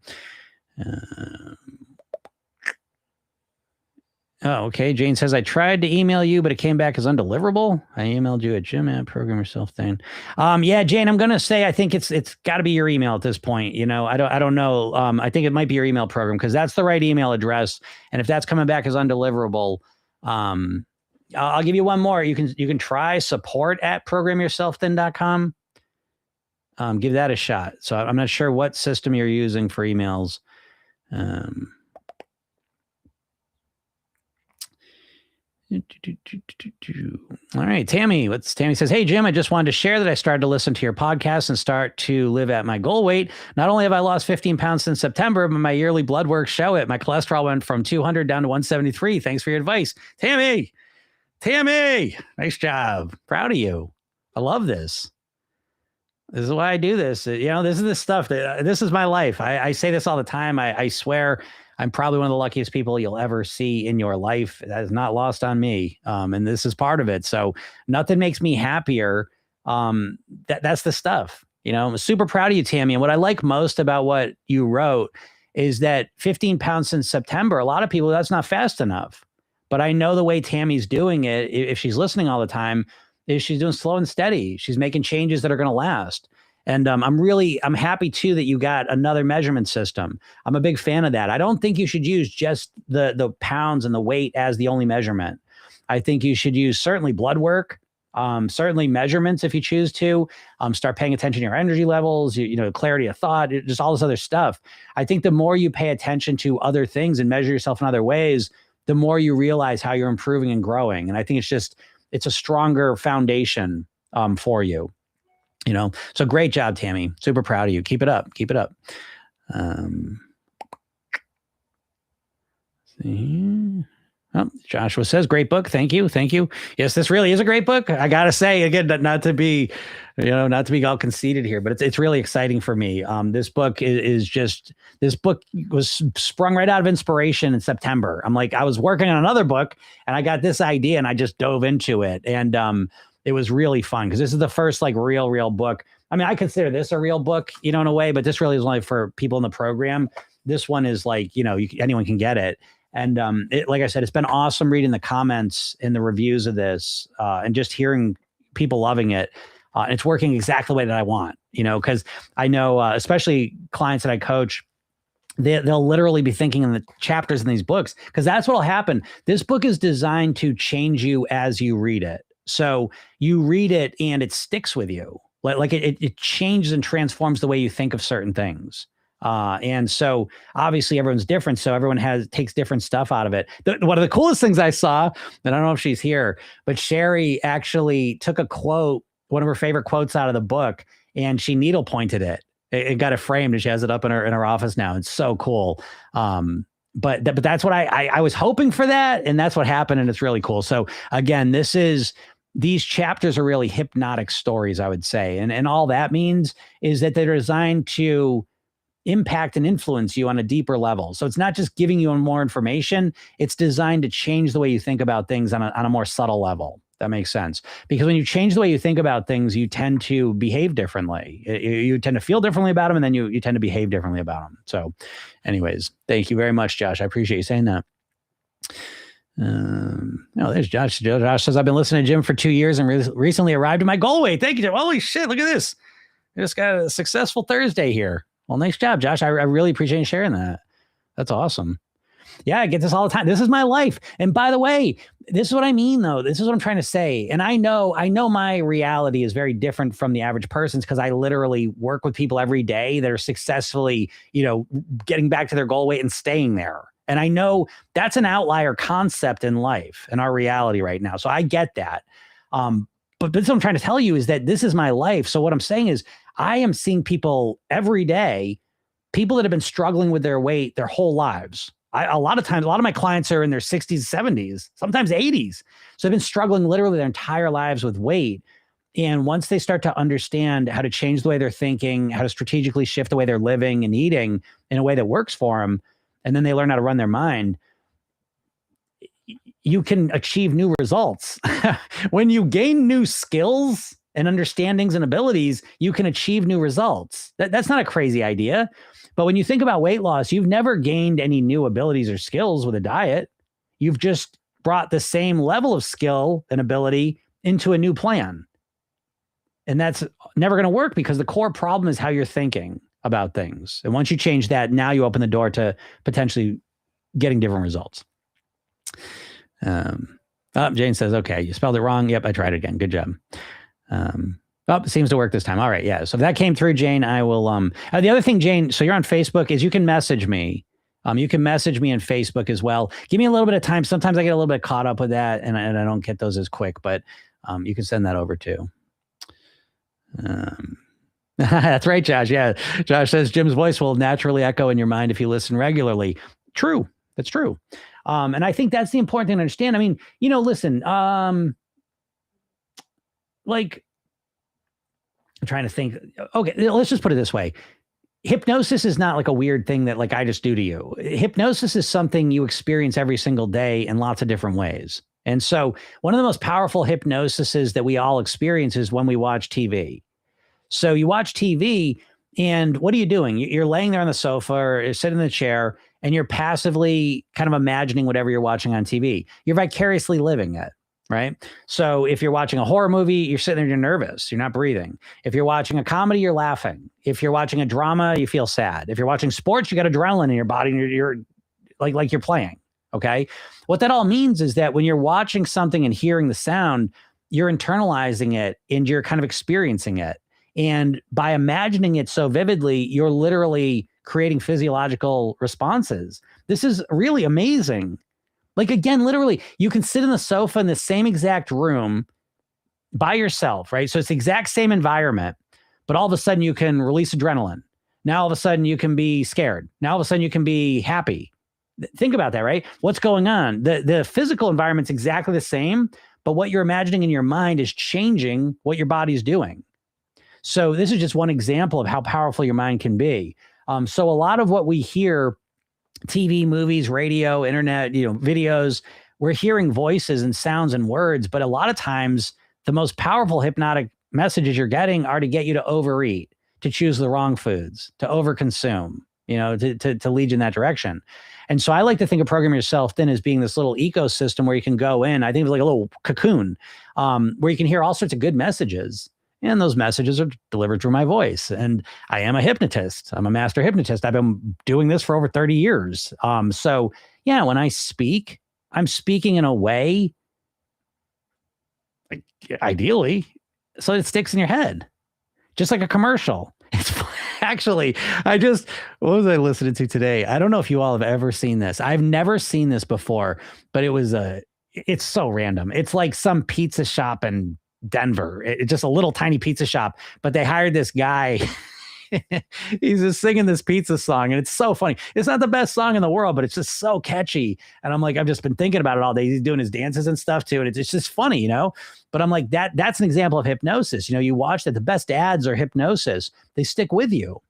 Oh, okay. Jane says, I tried to email you, but it came back as undeliverable. I emailed you at jim@programyourselfthin. Yeah, Jane, I'm going to say, I think it's got to be your email at this point. You know, I don't know. I think it might be your email program because that's the right email address. And if that's coming back as undeliverable, I'll give you one more. You can try support@programyourselfthin.com. Give that a shot. So I'm not sure what system you're using for emails. All right, Tammy. Tammy says, hey, Jim, I just wanted to share that I started to listen to your podcast and start to live at my goal weight. Not only have I lost 15 pounds since September, but my yearly blood work show it. My cholesterol went from 200 down to 173. Thanks for your advice. Tammy, nice job. Proud of you. I love this. This is why I do this. You know, this is the stuff this is my life. I say this all the time. I swear I'm probably one of the luckiest people you'll ever see in your life. That is not lost on me. And this is part of it. So nothing makes me happier. That's the stuff. You know, I'm super proud of you, Tammy. And what I like most about what you wrote is that 15 pounds since September, a lot of people, that's not fast enough. But I know the way Tammy's doing it, if she's listening all the time, is she's doing slow and steady. She's making changes that are going to last. And I'm happy too that you got another measurement system. I'm a big fan of that. I don't think you should use just the pounds and the weight as the only measurement. I think you should use certainly blood work, certainly measurements if you choose to. Start paying attention to your energy levels, you know, clarity of thought, just all this other stuff. I think the more you pay attention to other things and measure yourself in other ways, the more you realize how you're improving and growing. And I think it's a stronger foundation for you. You know, so great job, Tammy. Super proud of you. Keep it up. Keep it up. Oh, Joshua says, great book. Thank you. Thank you. Yes, this really is a great book. I got to say, again, not to be all conceited here, but it's really exciting for me. This book this book was sprung right out of inspiration in September. I'm like, I was working on another book and I got this idea and I just dove into it. And it was really fun because this is the first like real book. I mean, I consider this a real book, you know, in a way, but this really is only for people in the program. This one is like, you know, anyone can get it. And like I said, it's been awesome reading the comments and the reviews of this and just hearing people loving it. And it's working exactly the way that I want, you know, because I know, especially clients that I coach, they'll literally be thinking in the chapters in these books, because that's what'll happen. This book is designed to change you as you read it. So you read it and it sticks with you. Like it changes and transforms the way you think of certain things. And so obviously everyone's different. So everyone takes different stuff out of it. One of the coolest things I saw, and I don't know if she's here, but Sherry actually took a quote, one of her favorite quotes out of the book, and she needle pointed it. It got it framed and she has it up in her office now. It's so cool. But that's what I was hoping for that. And that's what happened. And it's really cool. So again, these chapters are really hypnotic stories, I would say. And all that means is that they're designed to impact and influence you on a deeper level. So it's not just giving you more information. It's designed to change the way you think about things on a more subtle level. That makes sense. Because when you change the way you think about things, you tend to behave differently. You tend to feel differently about them, and then you tend to behave differently about them. So anyways, thank you very much, Josh. I appreciate you saying that. There's Josh. Josh says, I've been listening to Jim for 2 years and recently arrived at my goal weight. Thank you, Jim. Holy shit, look at this. I just got a successful Thursday here. Well, nice job, Josh. I really appreciate you sharing that. That's awesome. Yeah, I get this all the time. This is my life. And by the way, this is what I mean, though. This is what I'm trying to say. And I know my reality is very different from the average person's, because I literally work with people every day that are successfully, you know, getting back to their goal weight and staying there. And I know that's an outlier concept in life, in our reality right now. So I get that. But what I'm trying to tell you is that this is my life. So what I'm saying is I am seeing people every day, people that have been struggling with their weight their whole lives. A lot of my clients are in their 60s, 70s, sometimes 80s. So they've been struggling literally their entire lives with weight. And once they start to understand how to change the way they're thinking, how to strategically shift the way they're living and eating in a way that works for them, and then they learn how to run their mind, you can achieve new results. When you gain new skills and understandings and abilities, you can achieve new results. That's not a crazy idea. But when you think about weight loss, you've never gained any new abilities or skills with a diet. You've just brought the same level of skill and ability into a new plan. And that's never going to work because the core problem is how you're thinking about things. And once you change that, now you open the door to potentially getting different results. Jane says, okay, you spelled it wrong. Yep, I tried it again. Good job. It seems to work this time. All right, yeah. So if that came through, Jane, I will. The other thing, Jane, so you're on Facebook, is you can message me. You can message me on Facebook as well. Give me a little bit of time. Sometimes I get a little bit caught up with that, and I don't get those as quick, but you can send that over too. That's right, Josh. Yeah, Josh says Jim's voice will naturally echo in your mind if you listen regularly. True. That's true. And I think that's the important thing to understand. I mean, listen, like, I'm trying to think. Okay, let's just put it this way. Hypnosis is not like a weird thing that like I just do to you. Hypnosis is something you experience every single day in lots of different ways. And so one of the most powerful hypnosises that we all experience is when we watch TV. So you watch TV and what are you doing? You're laying there on the sofa or you're sitting in the chair and you're passively kind of imagining whatever you're watching on TV. You're vicariously living it, right? So if you're watching a horror movie, you're sitting there, you're nervous, you're not breathing. If you're watching a comedy, you're laughing. If you're watching a drama, you feel sad. If you're watching sports, you got adrenaline in your body and you're like you're playing, okay? What that all means is that when you're watching something and hearing the sound, you're internalizing it and you're kind of experiencing it. And by imagining it so vividly, you're literally creating physiological responses. This is really amazing. Like, again, literally, you can sit in the sofa in the same exact room by yourself, right? So it's the exact same environment, but all of a sudden you can release adrenaline. Now, all of a sudden you can be scared. Now, all of a sudden you can be happy. Think about that, right? What's going on? The physical environment's exactly the same, but what you're imagining in your mind is changing what your body's doing. So this is just one example of how powerful your mind can be. So a lot of what we hear, TV, movies, radio, internet, videos, we're hearing voices and sounds and words, but a lot of times the most powerful hypnotic messages you're getting are to get you to overeat, to choose the wrong foods, to overconsume, to lead you in that direction. And so I like to think of Program Yourself then as being this little ecosystem where you can go in. I think it's like a little cocoon where you can hear all sorts of good messages. And those messages are delivered through my voice. And I am a hypnotist. I'm a master hypnotist. I've been doing this for over 30 years. So yeah, when I speak, I'm speaking in a way, like, ideally, so it sticks in your head, just like a commercial. It's actually, what was I listening to today? I don't know if you all have ever seen this. I've never seen this before, but it's so random. It's like some pizza shop in Denver. It's just a little tiny pizza shop, but they hired this guy. He's just singing this pizza song and it's so funny. It's not the best song in the world, but it's just so catchy. And I'm like, I've just been thinking about it all day. He's doing his dances and stuff too. And it's just funny, but I'm like, that's an example of hypnosis. You watch that the best ads are hypnosis. They stick with you.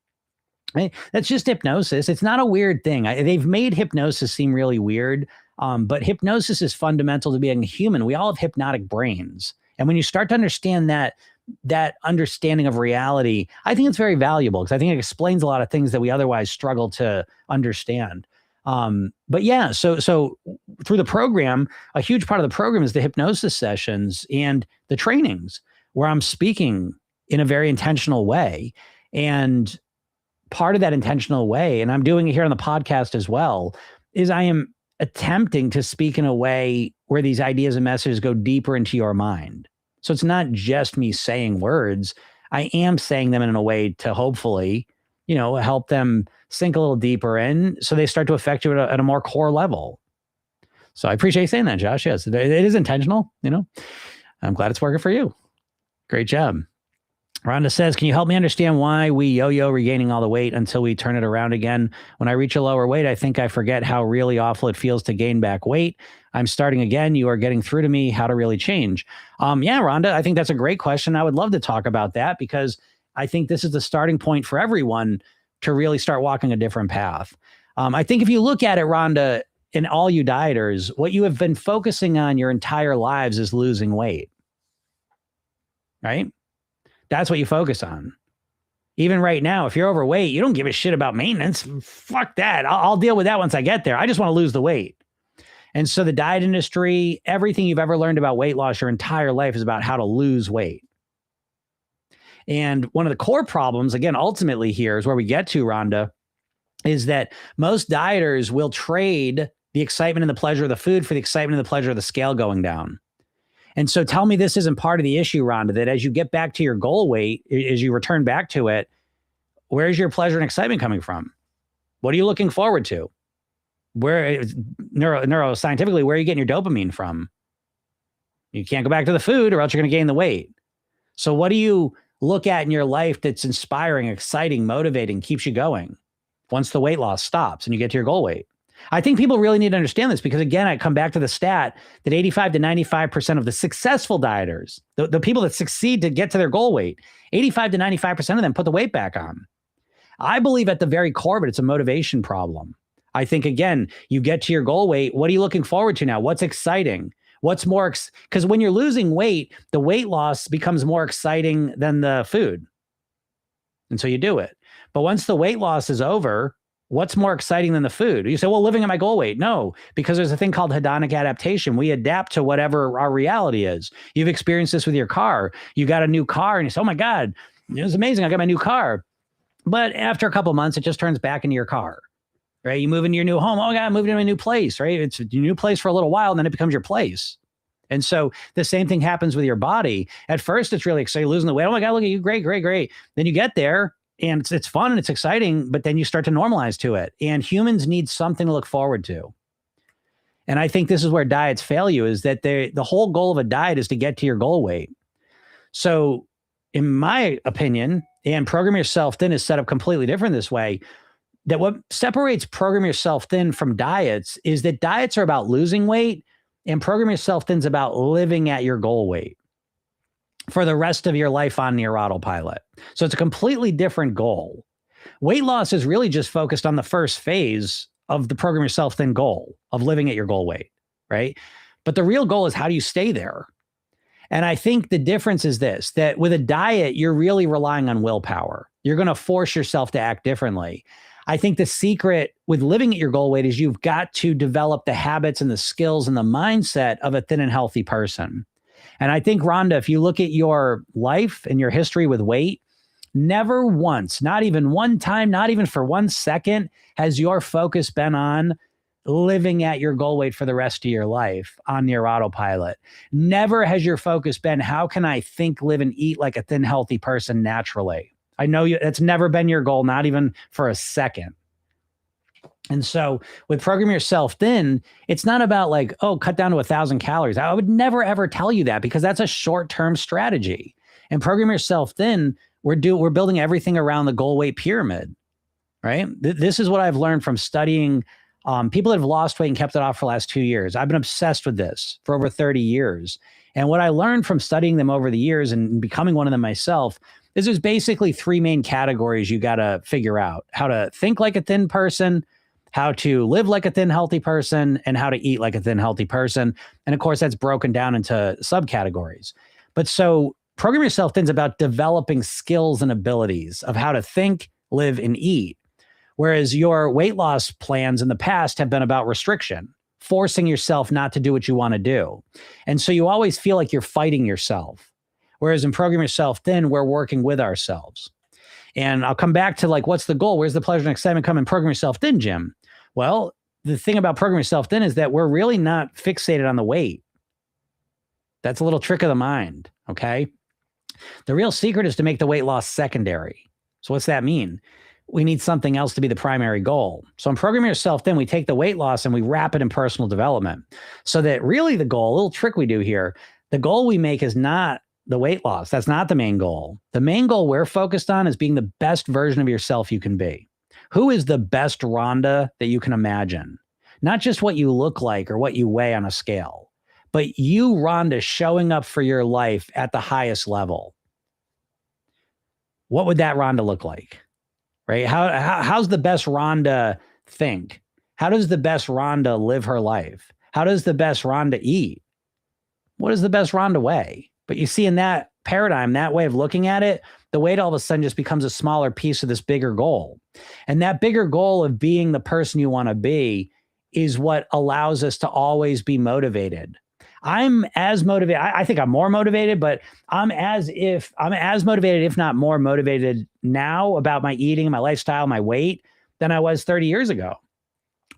Right? That's just hypnosis. It's not a weird thing. They've made hypnosis seem really weird. But hypnosis is fundamental to being human. We all have hypnotic brains. And when you start to understand that understanding of reality, I think it's very valuable because I think it explains a lot of things that we otherwise struggle to understand. But yeah, so through the program, a huge part of the program is the hypnosis sessions and the trainings where I'm speaking in a very intentional way. And part of that intentional way, and I'm doing it here on the podcast as well, is I am attempting to speak in a way where these ideas and messages go deeper into your mind. So it's not just me saying words. I am saying them in a way to hopefully, help them sink a little deeper in so they start to affect you at a more core level. So I appreciate you saying that, Josh. Yes, it is intentional. I'm glad it's working for you. Great job. Rhonda says, can you help me understand why we yo-yo regaining all the weight until we turn it around again? When I reach a lower weight, I think I forget how really awful it feels to gain back weight. I'm starting again. You are getting through to me how to really change. Yeah, Rhonda, I think that's a great question. I would love to talk about that because I think this is the starting point for everyone to really start walking a different path. I think if you look at it, Rhonda, and all you dieters, what you have been focusing on your entire lives is losing weight, right? That's what you focus on. Even right now, if you're overweight, you don't give a shit about maintenance. Fuck that. I'll deal with that once I get there. I just want to lose the weight. And so the diet industry, everything you've ever learned about weight loss your entire life is about how to lose weight. And one of the core problems, again, ultimately here is where we get to, Rhonda, is that most dieters will trade the excitement and the pleasure of the food for the excitement and the pleasure of the scale going down. And so tell me this isn't part of the issue, Rhonda, that as you get back to your goal weight, as you return back to it, where's your pleasure and excitement coming from? What are you looking forward to? Where neuroscientifically, where are you getting your dopamine from? You can't go back to the food or else you're going to gain the weight. So what do you look at in your life that's inspiring, exciting, motivating, keeps you going once the weight loss stops and you get to your goal weight? I think people really need to understand this because, again, I come back to the stat that 85 to 95% of the successful dieters, the people that succeed to get to their goal weight, 85 to 95% of them put the weight back on. I believe at the very core of it, it's a motivation problem. I think, again, you get to your goal weight. What are you looking forward to now? What's exciting? What's more? Because when you're losing weight, the weight loss becomes more exciting than the food. And so you do it. But once the weight loss is over, what's more exciting than the food? You say, well, living at my goal weight. No, because there's a thing called hedonic adaptation. We adapt to whatever our reality is. You've experienced this with your car. You got a new car and you say, oh my God, it was amazing. I got my new car. But after a couple of months, it just turns back into your car, right? You move into your new home. Oh my God, I moved into a new place, right? It's a new place for a little while and then it becomes your place. And so the same thing happens with your body. At first, it's really exciting, losing the weight. Oh my God, look at you. Great, great, great. Then you get there. And it's fun and it's exciting, but then you start to normalize to it. And humans need something to look forward to. And I think this is where diets fail you, is that the whole goal of a diet is to get to your goal weight. So in my opinion, and Program Yourself Thin is set up completely different this way, that what separates Program Yourself Thin from diets is that diets are about losing weight and Program Yourself Thin is about living at your goal weight for the rest of your life on near autopilot. So it's a completely different goal. Weight loss is really just focused on the first phase of the Program Yourself Thin goal of living at your goal weight, right? But the real goal is how do you stay there? And I think the difference is this, that with a diet, you're really relying on willpower. You're going to force yourself to act differently. I think the secret with living at your goal weight is you've got to develop the habits and the skills and the mindset of a thin and healthy person. And I think, Rhonda, if you look at your life and your history with weight, never once, not even one time, not even for 1 second, has your focus been on living at your goal weight for the rest of your life on near autopilot. Never has your focus been, how can I think, live, and eat like a thin, healthy person naturally? I know that's never been your goal, not even for a second. And so with Program Yourself Thin, it's not about like, oh, cut down to 1,000 calories. I would never, ever tell you that because that's a short-term strategy. And Program Yourself Thin, we're building everything around the goal weight pyramid, right? This is what I've learned from studying people that have lost weight and kept it off for the last 2 years. I've been obsessed with this for over 30 years. And what I learned from studying them over the years and becoming one of them myself is there's basically 3 main categories you got to figure out: how to think like a thin person, how to live like a thin, healthy person, and how to eat like a thin, healthy person. And of course, that's broken down into subcategories. But so Program Yourself Thin is about developing skills and abilities of how to think, live, and eat. Whereas your weight loss plans in the past have been about restriction, forcing yourself not to do what you want to do. And so you always feel like you're fighting yourself. Whereas in Program Yourself Thin, we're working with ourselves. And I'll come back to like, what's the goal? Where's the pleasure and excitement come in Program Yourself Thin, Jim? Well, the thing about Program Yourself Thin is that we're really not fixated on the weight. That's a little trick of the mind, okay? The real secret is to make the weight loss secondary. So what's that mean? We need something else to be the primary goal. So in Program Yourself Thin, we take the weight loss and we wrap it in personal development. So that really the goal, a little trick we do here, the goal we make is not the weight loss. That's not the main goal. The main goal we're focused on is being the best version of yourself you can be. Who is the best Rhonda that you can imagine? Not just what you look like or what you weigh on a scale, but you, Rhonda, showing up for your life at the highest level. What would that Rhonda look like? Right? How's the best Rhonda think? How does the best Rhonda live her life? How does the best Rhonda eat? What does the best Rhonda weigh? But you see, in that paradigm, that way of looking at it, the weight all of a sudden just becomes a smaller piece of this bigger goal. And that bigger goal of being the person you want to be is what allows us to always be motivated. I'm as motivated. I think I'm more motivated, but I'm as motivated, if not more motivated now about my eating, my lifestyle, my weight than I was 30 years ago.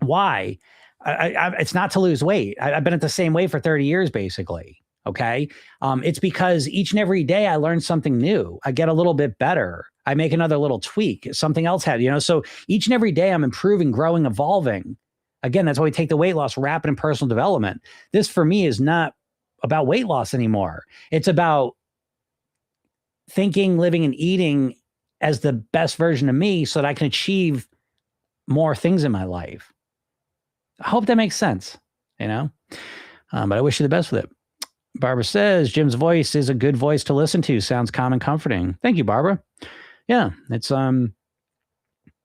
Why? It's not to lose weight. I've been at the same weight for 30 years, basically. Okay. It's because each and every day I learn something new. I get a little bit better. I make another little tweak. Something else had, so each and every day I'm improving, growing, evolving. Again, that's why we take the weight loss rapid and personal development. This for me is not about weight loss anymore. It's about thinking, living, and eating as the best version of me so that I can achieve more things in my life. I hope that makes sense, but I wish you the best with it. Barbara says, Jim's voice is a good voice to listen to. Sounds calm and comforting. Thank you, Barbara. Yeah, it's,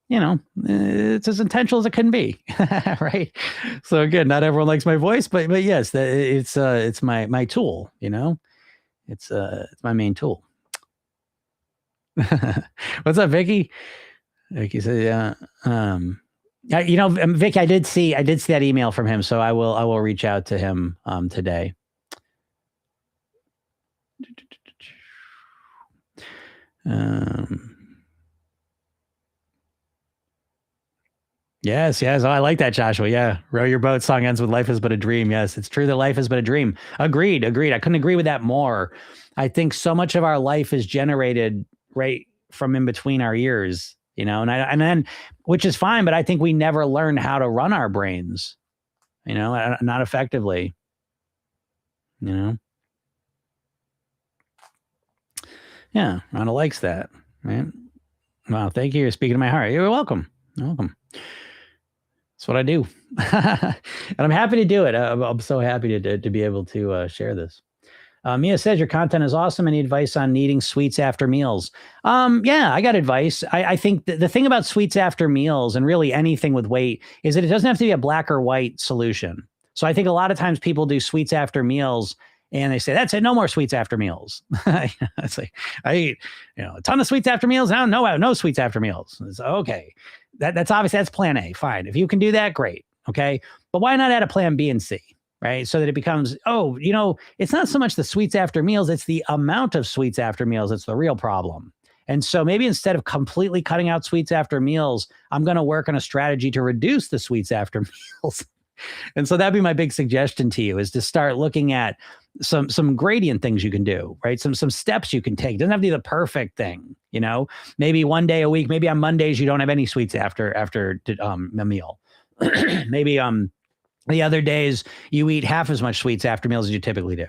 it's as intentional as it can be, right? So again, not everyone likes my voice, but yes, it's my tool, it's my main tool. What's up, Vicky? Vicky said, yeah. Vicky, I did see that email from him, so I will reach out to him today. Yes. Oh, I like that, Joshua. Yeah. Row your boat song ends with life is but a dream. Yes, it's true that life is but a dream. Agreed. I couldn't agree with that more. I think so much of our life is generated right from in between our ears, and then, which is fine, but I think we never learn how to run our brains, not effectively, Yeah. Rhonda likes that, right? Wow. Thank you. You're speaking to my heart. You're welcome. You're welcome. That's what I do. And I'm happy to do it. I'm so happy to be able to share this. Mia says your content is awesome. Any advice on eating sweets after meals? Yeah, I got advice. I think the thing about sweets after meals and really anything with weight is that it doesn't have to be a black or white solution. So I think a lot of times people do sweets after meals and they say, that's it, no more sweets after meals. It's like, I eat, a ton of sweets after meals. Now, no sweets after meals. It's okay. That's obviously, that's plan A. Fine. If you can do that, great. Okay. But why not add a plan B and C? Right. So that it becomes, it's not so much the sweets after meals, it's the amount of sweets after meals. It's the real problem. And so maybe instead of completely cutting out sweets after meals, I'm going to work on a strategy to reduce the sweets after meals. And so that'd be my big suggestion to you, is to start looking at some gradient things you can do, right? Some steps you can take. It doesn't have to be the perfect thing, maybe one day a week, maybe on Mondays, you don't have any sweets after a meal. Maybe, the other days you eat half as much sweets after meals as you typically do,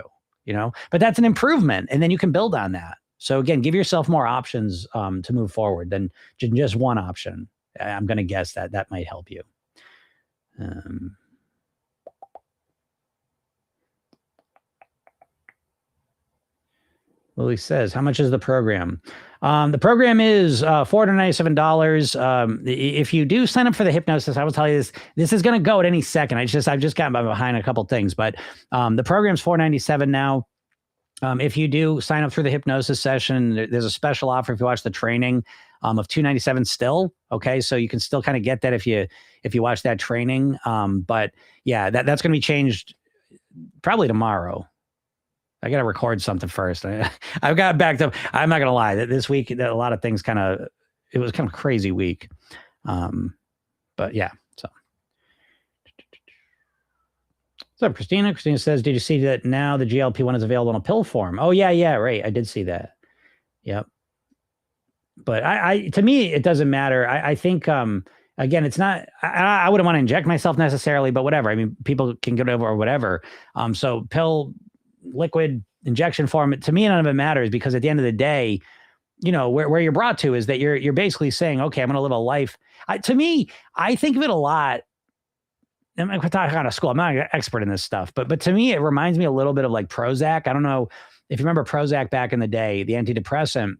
but that's an improvement. And then you can build on that. So again, give yourself more options to move forward than just one option. I'm going to guess that might help you. Lily says, how much is the program? The program is $497. If you do sign up for the hypnosis, I will tell you this is going to go at any second. I've just gotten behind a couple things, but the program's $497 now. If you do sign up for the hypnosis session, there's a special offer if you watch the training of $297 still. Okay. So you can still kind of get that if you watch that training. But yeah, that's going to be changed probably tomorrow. I got to record something first. I've got backed up. I'm not going to lie that this week, a lot of things it was kind of a crazy week. But yeah, so. What's up, Christina? Christina says, did you see that now the GLP-1 is available in a pill form? Oh yeah. Right. I did see that. Yep. But to me, it doesn't matter. I think, again, it's not, I wouldn't want to inject myself necessarily, but whatever. I mean, people can get over or whatever. So pill, liquid, injection form, to me, none of it matters, because at the end of the day, where you're brought to is that you're basically saying, okay, I'm going to live a life. To me, I think of it a lot. I'm talking out of school. I'm not an expert in this stuff, but to me, it reminds me a little bit of like Prozac. I don't know if you remember Prozac back in the day, the antidepressant.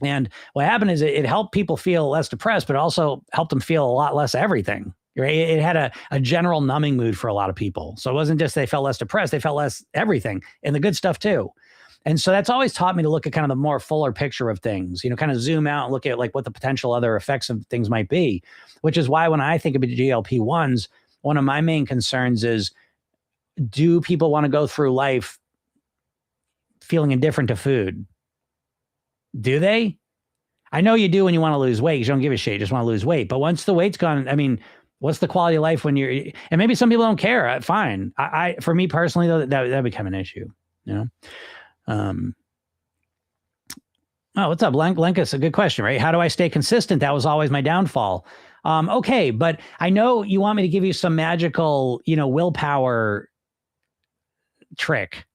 And what happened is it helped people feel less depressed, but also helped them feel a lot less everything. Right? It had a general numbing mood for a lot of people. So it wasn't just they felt less depressed, they felt less everything, and the good stuff too. And so that's always taught me to look at kind of the more fuller picture of things, kind of zoom out and look at like what the potential other effects of things might be, which is why when I think about GLP-1s, one of my main concerns is, do people want to go through life feeling indifferent to food? Do they? I know you do when you want to lose weight because you don't give a shit. You just want to lose weight. But once the weight's gone, I mean, what's the quality of life when and maybe some people don't care. Fine. For me personally, though, that become an issue, Oh, what's up, Lenkus? A good question, right? How do I stay consistent? That was always my downfall. Okay, but I know you want me to give you some magical, willpower trick.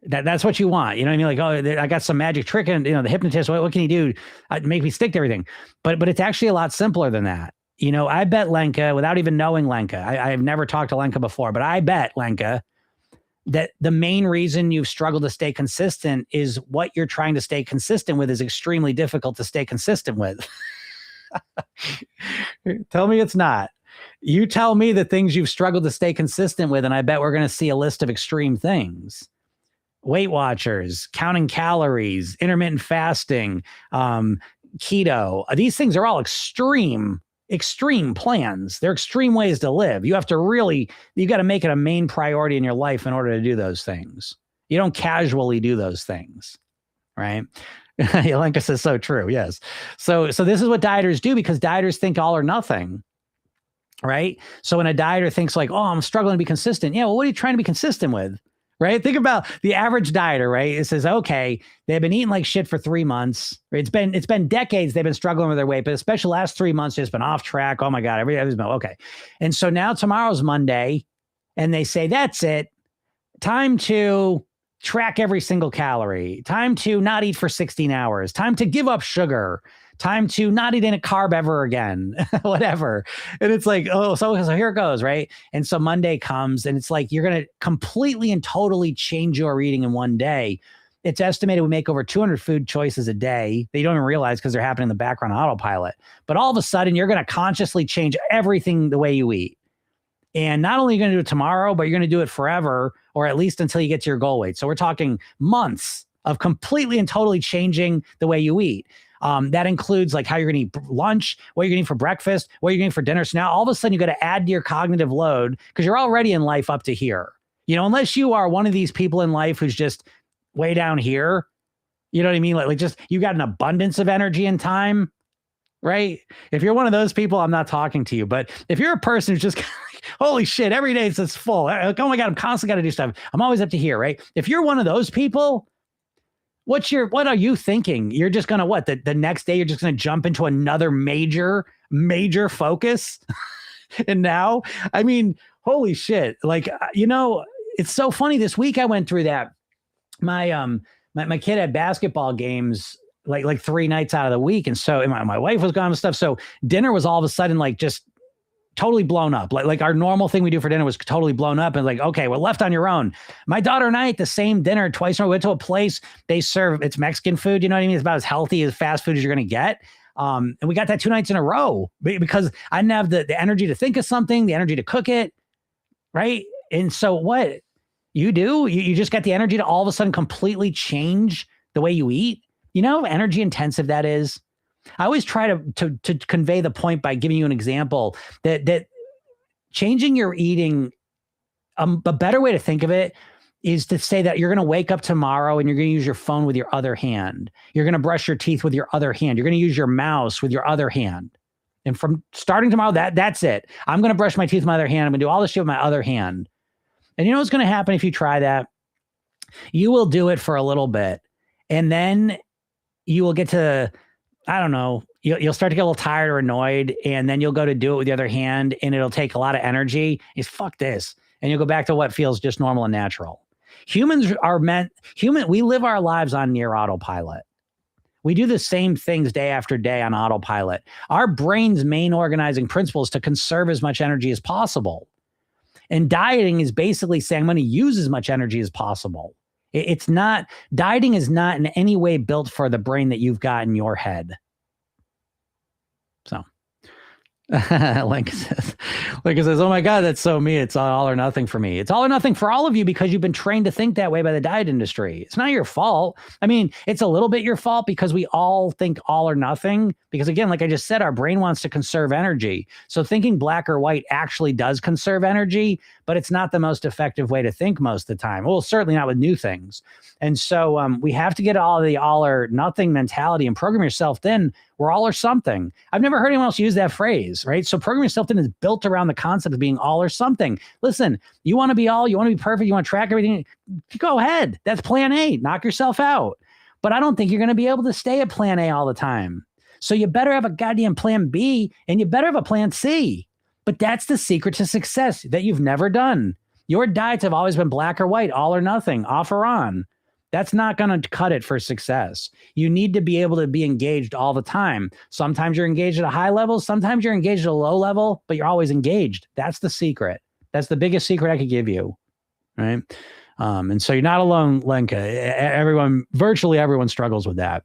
That's what you want. You know what I mean? Like, oh, I got some magic trick, and the hypnotist, what can he do? Make me stick to everything. But it's actually a lot simpler than that. I bet Lenka, without even knowing Lenka, I've never talked to Lenka before, but I bet Lenka that the main reason you've struggled to stay consistent is what you're trying to stay consistent with is extremely difficult to stay consistent with. Tell me it's not. You tell me the things you've struggled to stay consistent with, and I bet we're going to see a list of extreme things. Weight Watchers, counting calories, intermittent fasting, keto. These things are all extreme plans. They're extreme ways to live. You got to make it a main priority in your life in order to do those things. You don't casually do those things, right? Yelenka says so true. Yes. So this is what dieters do, because dieters think all or nothing, right? So when a dieter thinks like, oh, I'm struggling to be consistent. Yeah. Well, what are you trying to be consistent with? Right? Think about the average dieter, right? It says, okay, they've been eating like shit for 3 months. Right? It's been decades they've been struggling with their weight, but especially the last 3 months, it's been off track. Oh my God, everything's been okay. And so now tomorrow's Monday, and they say, that's it. Time to track every single calorie. Time to not eat for 16 hours. Time to give up sugar. Time to not eat any carb ever again, whatever. And it's like, oh, so here it goes, right? And so Monday comes, and it's like, you're going to completely and totally change your eating in one day. It's estimated we make over 200 food choices a day that you don't even realize because they're happening in the background on autopilot. But all of a sudden, you're going to consciously change everything the way you eat. And not only are you going to do it tomorrow, but you're going to do it forever, or at least until you get to your goal weight. So we're talking months of completely and totally changing the way you eat. That includes like how you're going to eat lunch, what you're going to eat for breakfast, what you're going to eat for dinner. So now all of a sudden you got to add to your cognitive load because you're already in life up to here. Unless you are one of these people in life who's just way down here, you know what I mean? Like just, you got an abundance of energy and time, right? If you're one of those people, I'm not talking to you. But if you're a person who's just like, holy shit, every day it's just full. Like, oh my God, I'm constantly got to do stuff. I'm always up to here, right? If you're one of those people, what are you thinking? You're just going to the next day, you're just going to jump into another major focus. And now, I mean, holy shit. Like, it's so funny. This week I went through that. My kid had basketball games like 3 nights out of the week. And so my wife was gone and stuff. So dinner was all of a sudden like just totally blown up. Like our normal thing we do for dinner was totally blown up, and like, okay, we're left on your own. My daughter and I ate the same dinner twice. We went to a place, they serve, it's Mexican food. You know what I mean? It's about as healthy as fast food as you're going to get. And we got that 2 nights in a row because I didn't have the energy to think of something, the energy to cook it. Right. And so what you do, you just got the energy to all of a sudden completely change the way you eat. You know how energy intensive that is? I always try to convey the point by giving you an example that changing your eating, a better way to think of it is to say that you're going to wake up tomorrow and you're going to use your phone with your other hand. You're going to brush your teeth with your other hand. You're going to use your mouse with your other hand. And from starting tomorrow, that's it. I'm going to brush my teeth with my other hand. I'm going to do all this shit with my other hand. And you know what's going to happen if you try that? You will do it for a little bit. And then you will get to, I don't know, you'll start to get a little tired or annoyed, and then you'll go to do it with the other hand, and it'll take a lot of energy. It's fuck this. And you'll go back to what feels just normal and natural. Humans are we live our lives on near autopilot. We do the same things day after day on autopilot. Our brain's main organizing principle is to conserve as much energy as possible. And dieting is basically saying I'm going to use as much energy as possible. Dieting is not in any way built for the brain that you've got in your head. So Lincoln says, oh my God, that's so me. It's all or nothing for me. It's all or nothing for all of you because you've been trained to think that way by the diet industry. It's not your fault. I mean, it's a little bit your fault because we all think all or nothing. Because again, like I just said, our brain wants to conserve energy. So thinking black or white actually does conserve energy, but it's not the most effective way to think most of the time. Well, certainly not with new things. And so we have to get all or nothing mentality and program yourself then. We're all or something. I've never heard anyone else use that phrase, right? So program yourself then is built around the concept of being all or something. Listen, you want to be all, you want to be perfect, you want to track everything, go ahead. That's plan A, knock yourself out. But I don't think you're going to be able to stay at plan A all the time. So you better have a goddamn plan B and you better have a plan C. But that's the secret to success that you've never done. Your diets have always been black or white, all or nothing, off or on. That's not going to cut it for success. You need to be able to be engaged all the time. Sometimes you're engaged at a high level. Sometimes you're engaged at a low level, but you're always engaged. That's the secret. That's the biggest secret I could give you. Right. And so you're not alone, Lenka. Virtually everyone struggles with that.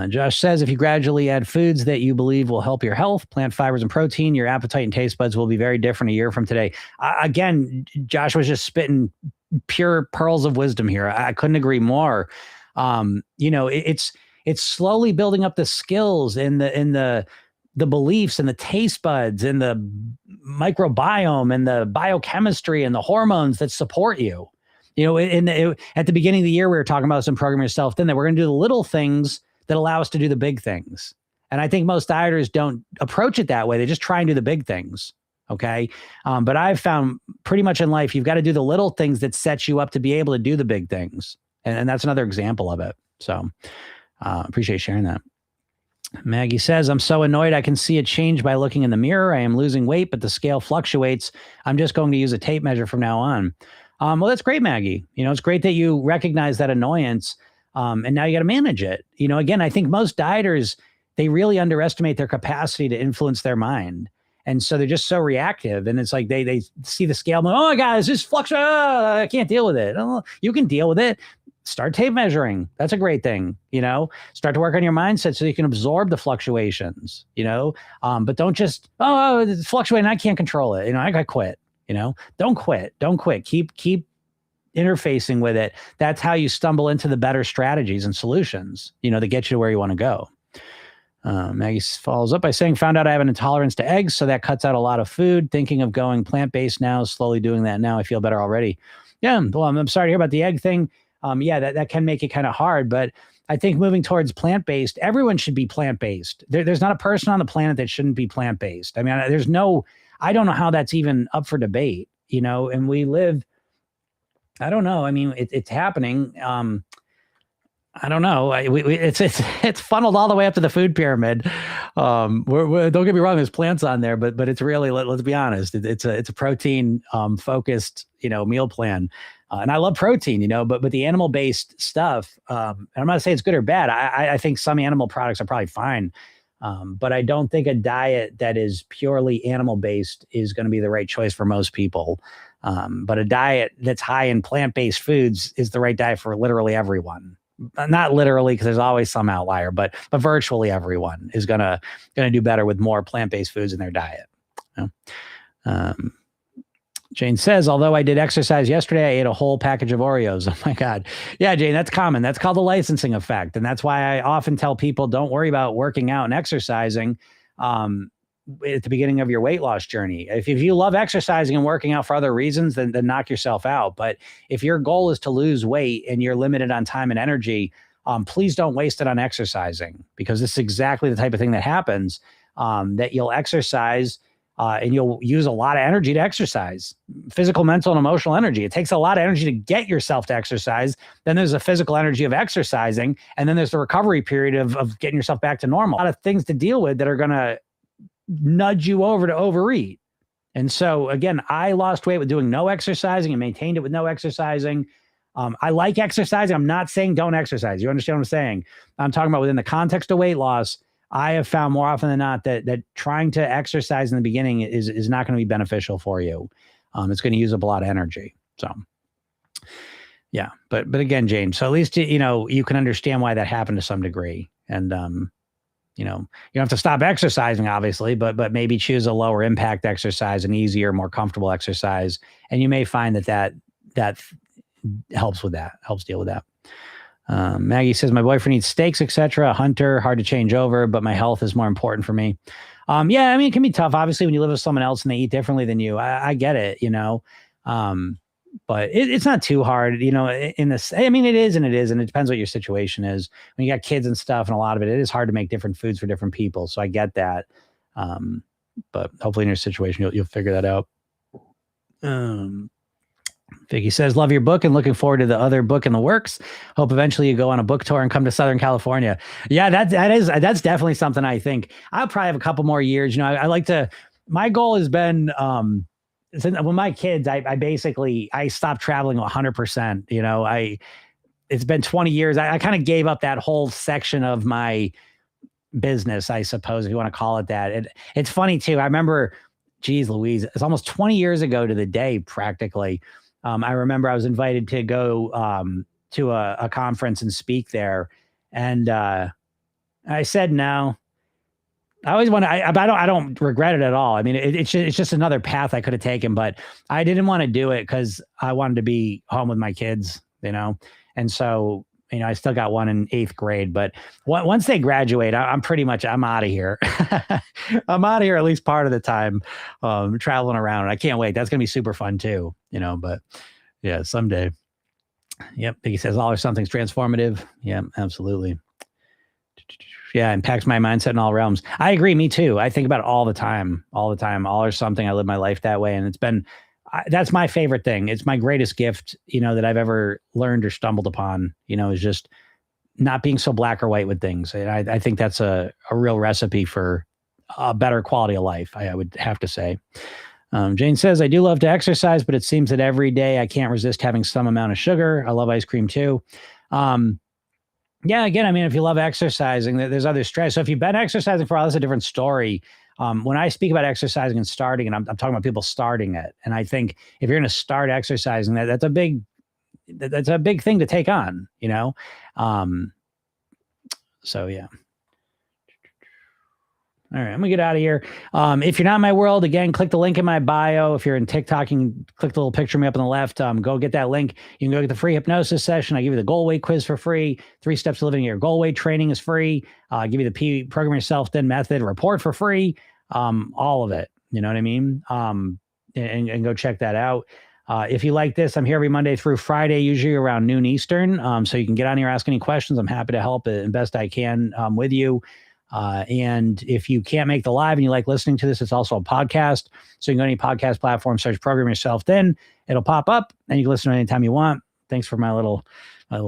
Josh says, if you gradually add foods that you believe will help your health, plant fibers and protein, your appetite and taste buds will be very different a year from today. Again, Josh was just spitting pure pearls of wisdom here. I couldn't agree more. It's slowly building up the skills in the beliefs and the taste buds and the microbiome and the biochemistry and the hormones that support you. At the beginning of the year, we were talking about some program yourself then that we're going to do the little things that allow us to do the big things. And I think most dieters don't approach it that way. They just try and do the big things. Okay. But I've found pretty much in life, you've got to do the little things that set you up to be able to do the big things. And that's another example of it. So appreciate sharing that. Maggie says, I'm so annoyed. I can see a change by looking in the mirror. I am losing weight, but the scale fluctuates. I'm just going to use a tape measure from now on. Well, that's great, Maggie. It's great that you recognize that annoyance. And now you got to manage it. Again, I think most dieters, they really underestimate their capacity to influence their mind. And so they're just so reactive. And it's like they see the scale. And, oh my God, it's just fluctuating. I can't deal with it. Oh, you can deal with it. Start tape measuring. That's a great thing. Start to work on your mindset so you can absorb the fluctuations, but don't just, it's fluctuating. I can't control it. I got to quit, don't quit. Keep interfacing with it. That's how you stumble into the better strategies and solutions, that get you to where you want to go. Maggie follows up by saying, found out I have an intolerance to eggs, so that cuts out a lot of food. Thinking of going plant-based now, slowly doing that now. I feel better already. Yeah, well, I'm sorry to hear about the egg thing. That can make it kind of hard, but I think moving towards plant-based, everyone should be plant-based. There's not a person on the planet that shouldn't be plant-based. I mean, I don't know how that's even up for debate, and we live, I don't know. I mean, it's happening. I don't know. It's funneled all the way up to the food pyramid. Don't get me wrong. There's plants on there, but it's really, let's be honest. It's a protein focused, meal plan. And I love protein, but the animal based stuff, and I'm not saying it's good or bad. I think some animal products are probably fine. But I don't think a diet that is purely animal based is going to be the right choice for most people. But a diet that's high in plant-based foods is the right diet for literally everyone. Not literally, because there's always some outlier, but virtually everyone is gonna do better with more plant-based foods in their diet. Jane says, although I did exercise yesterday, I ate a whole package of Oreos. Oh my God. Yeah, Jane, that's common. That's called the licensing effect. And that's why I often tell people, don't worry about working out and exercising at the beginning of your weight loss journey. If you love exercising and working out for other reasons, then knock yourself out. But if your goal is to lose weight and you're limited on time and energy, please don't waste it on exercising, because this is exactly the type of thing that happens, that you'll exercise and you'll use a lot of energy to exercise, physical, mental, and emotional energy. It takes a lot of energy to get yourself to exercise. Then there's the physical energy of exercising. And then there's the recovery period of getting yourself back to normal. A lot of things to deal with that are going to nudge you over to overeat. And so again, I lost weight with doing no exercising and maintained it with no exercising. I like exercising. I'm not saying don't exercise. You understand what I'm saying? I'm talking about within the context of weight loss. I have found more often than not that trying to exercise in the beginning is not going to be beneficial for you. It's going to use up a lot of energy. So yeah, but again, James, so at least, you can understand why that happened to some degree. And you know, you don't have to stop exercising, obviously, but maybe choose a lower impact exercise, an easier, more comfortable exercise. And you may find that helps with that, helps deal with that. Maggie says, my boyfriend eats steaks, etc. A hunter, hard to change over, but my health is more important for me. Yeah, I mean, it can be tough, obviously, when you live with someone else and they eat differently than you. I get it, you know. But it's not too hard, you know, in this. I mean, it is and it is, and it depends what your situation is. When you got kids and stuff, and a lot of it is hard to make different foods for different people. So I get that. But hopefully in your situation, you'll figure that out. Vicky says, love your book and looking forward to the other book in the works. Hope eventually you go on a book tour and come to Southern California. Yeah, that's definitely something I think I'll probably have a couple more years. You know, I like to, my goal has been, with my kids, I stopped traveling 100%. You know, it's been 20 years. I kind of gave up that whole section of my business, I suppose, if you want to call it that. It's funny too. I remember, geez Louise, it's almost 20 years ago to the day, practically. I remember I was invited to go to a conference and speak there. And I said no. I always want to, I don't regret it at all. I mean, it's just another path I could have taken, but I didn't want to do it because I wanted to be home with my kids, you know? And so, you know, I still got one in 8th grade, but once they graduate, I'm out of here. I'm out of here at least part of the time, traveling around. And I can't wait. That's going to be super fun too, you know, but yeah, someday. Yep. He says all or something's transformative. Yeah, absolutely. Yeah, impacts my mindset in all realms. I agree. Me too. I think about it all the time, all or something. I live my life that way. And it's been, that's my favorite thing. It's my greatest gift, you know, that I've ever learned or stumbled upon, you know, is just not being so black or white with things. And I think that's a real recipe for a better quality of life, I would have to say. Jane says, I do love to exercise, but it seems that every day I can't resist having some amount of sugar. I love ice cream too. Yeah, again, I mean, if you love exercising, there's other stress. So if you've been exercising for a while, that's a different story. When I speak about exercising and starting, and I'm talking about people starting it. And I think if you're going to start exercising, that's a big thing to take on, you know? So yeah. All right, I'm gonna get out of here. If you're not in my world, again, click the link in my bio. If you're in TikTok, you can click the little picture of me up on the left. Go get that link. You can go get the free hypnosis session. I give you the goal weight quiz for free. 3 steps to living your goal weight training is free. I give you the program yourself then method report for free. All of it. You know what I mean? And go check that out. If you like this, I'm here every Monday through Friday, usually around noon Eastern. So you can get on here, ask any questions. I'm happy to help as best I can with you. And if you can't make the live and you like listening to this, it's also a podcast. So you can go to any podcast platform, search Program Yourself Thin. It'll pop up and you can listen to it anytime you want. Thanks for my little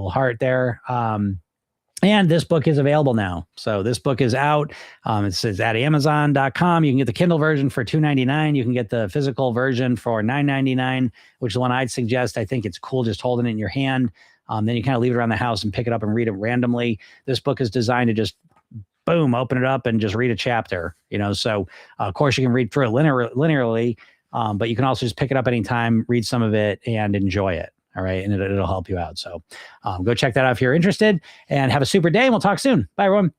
heart there. And this book is available now. So this book is out. It says at Amazon.com. You can get the Kindle version for $2.99. You can get the physical version for $9.99, which is the one I'd suggest. I think it's cool just holding it in your hand. Then you kind of leave it around the house and pick it up and read it randomly. This book is designed to just boom, open it up and just read a chapter, you know? So of course you can read through it linearly, but you can also just pick it up anytime, read some of it and enjoy it. All right. And it'll help you out. So go check that out if you're interested and have a super day and we'll talk soon. Bye everyone.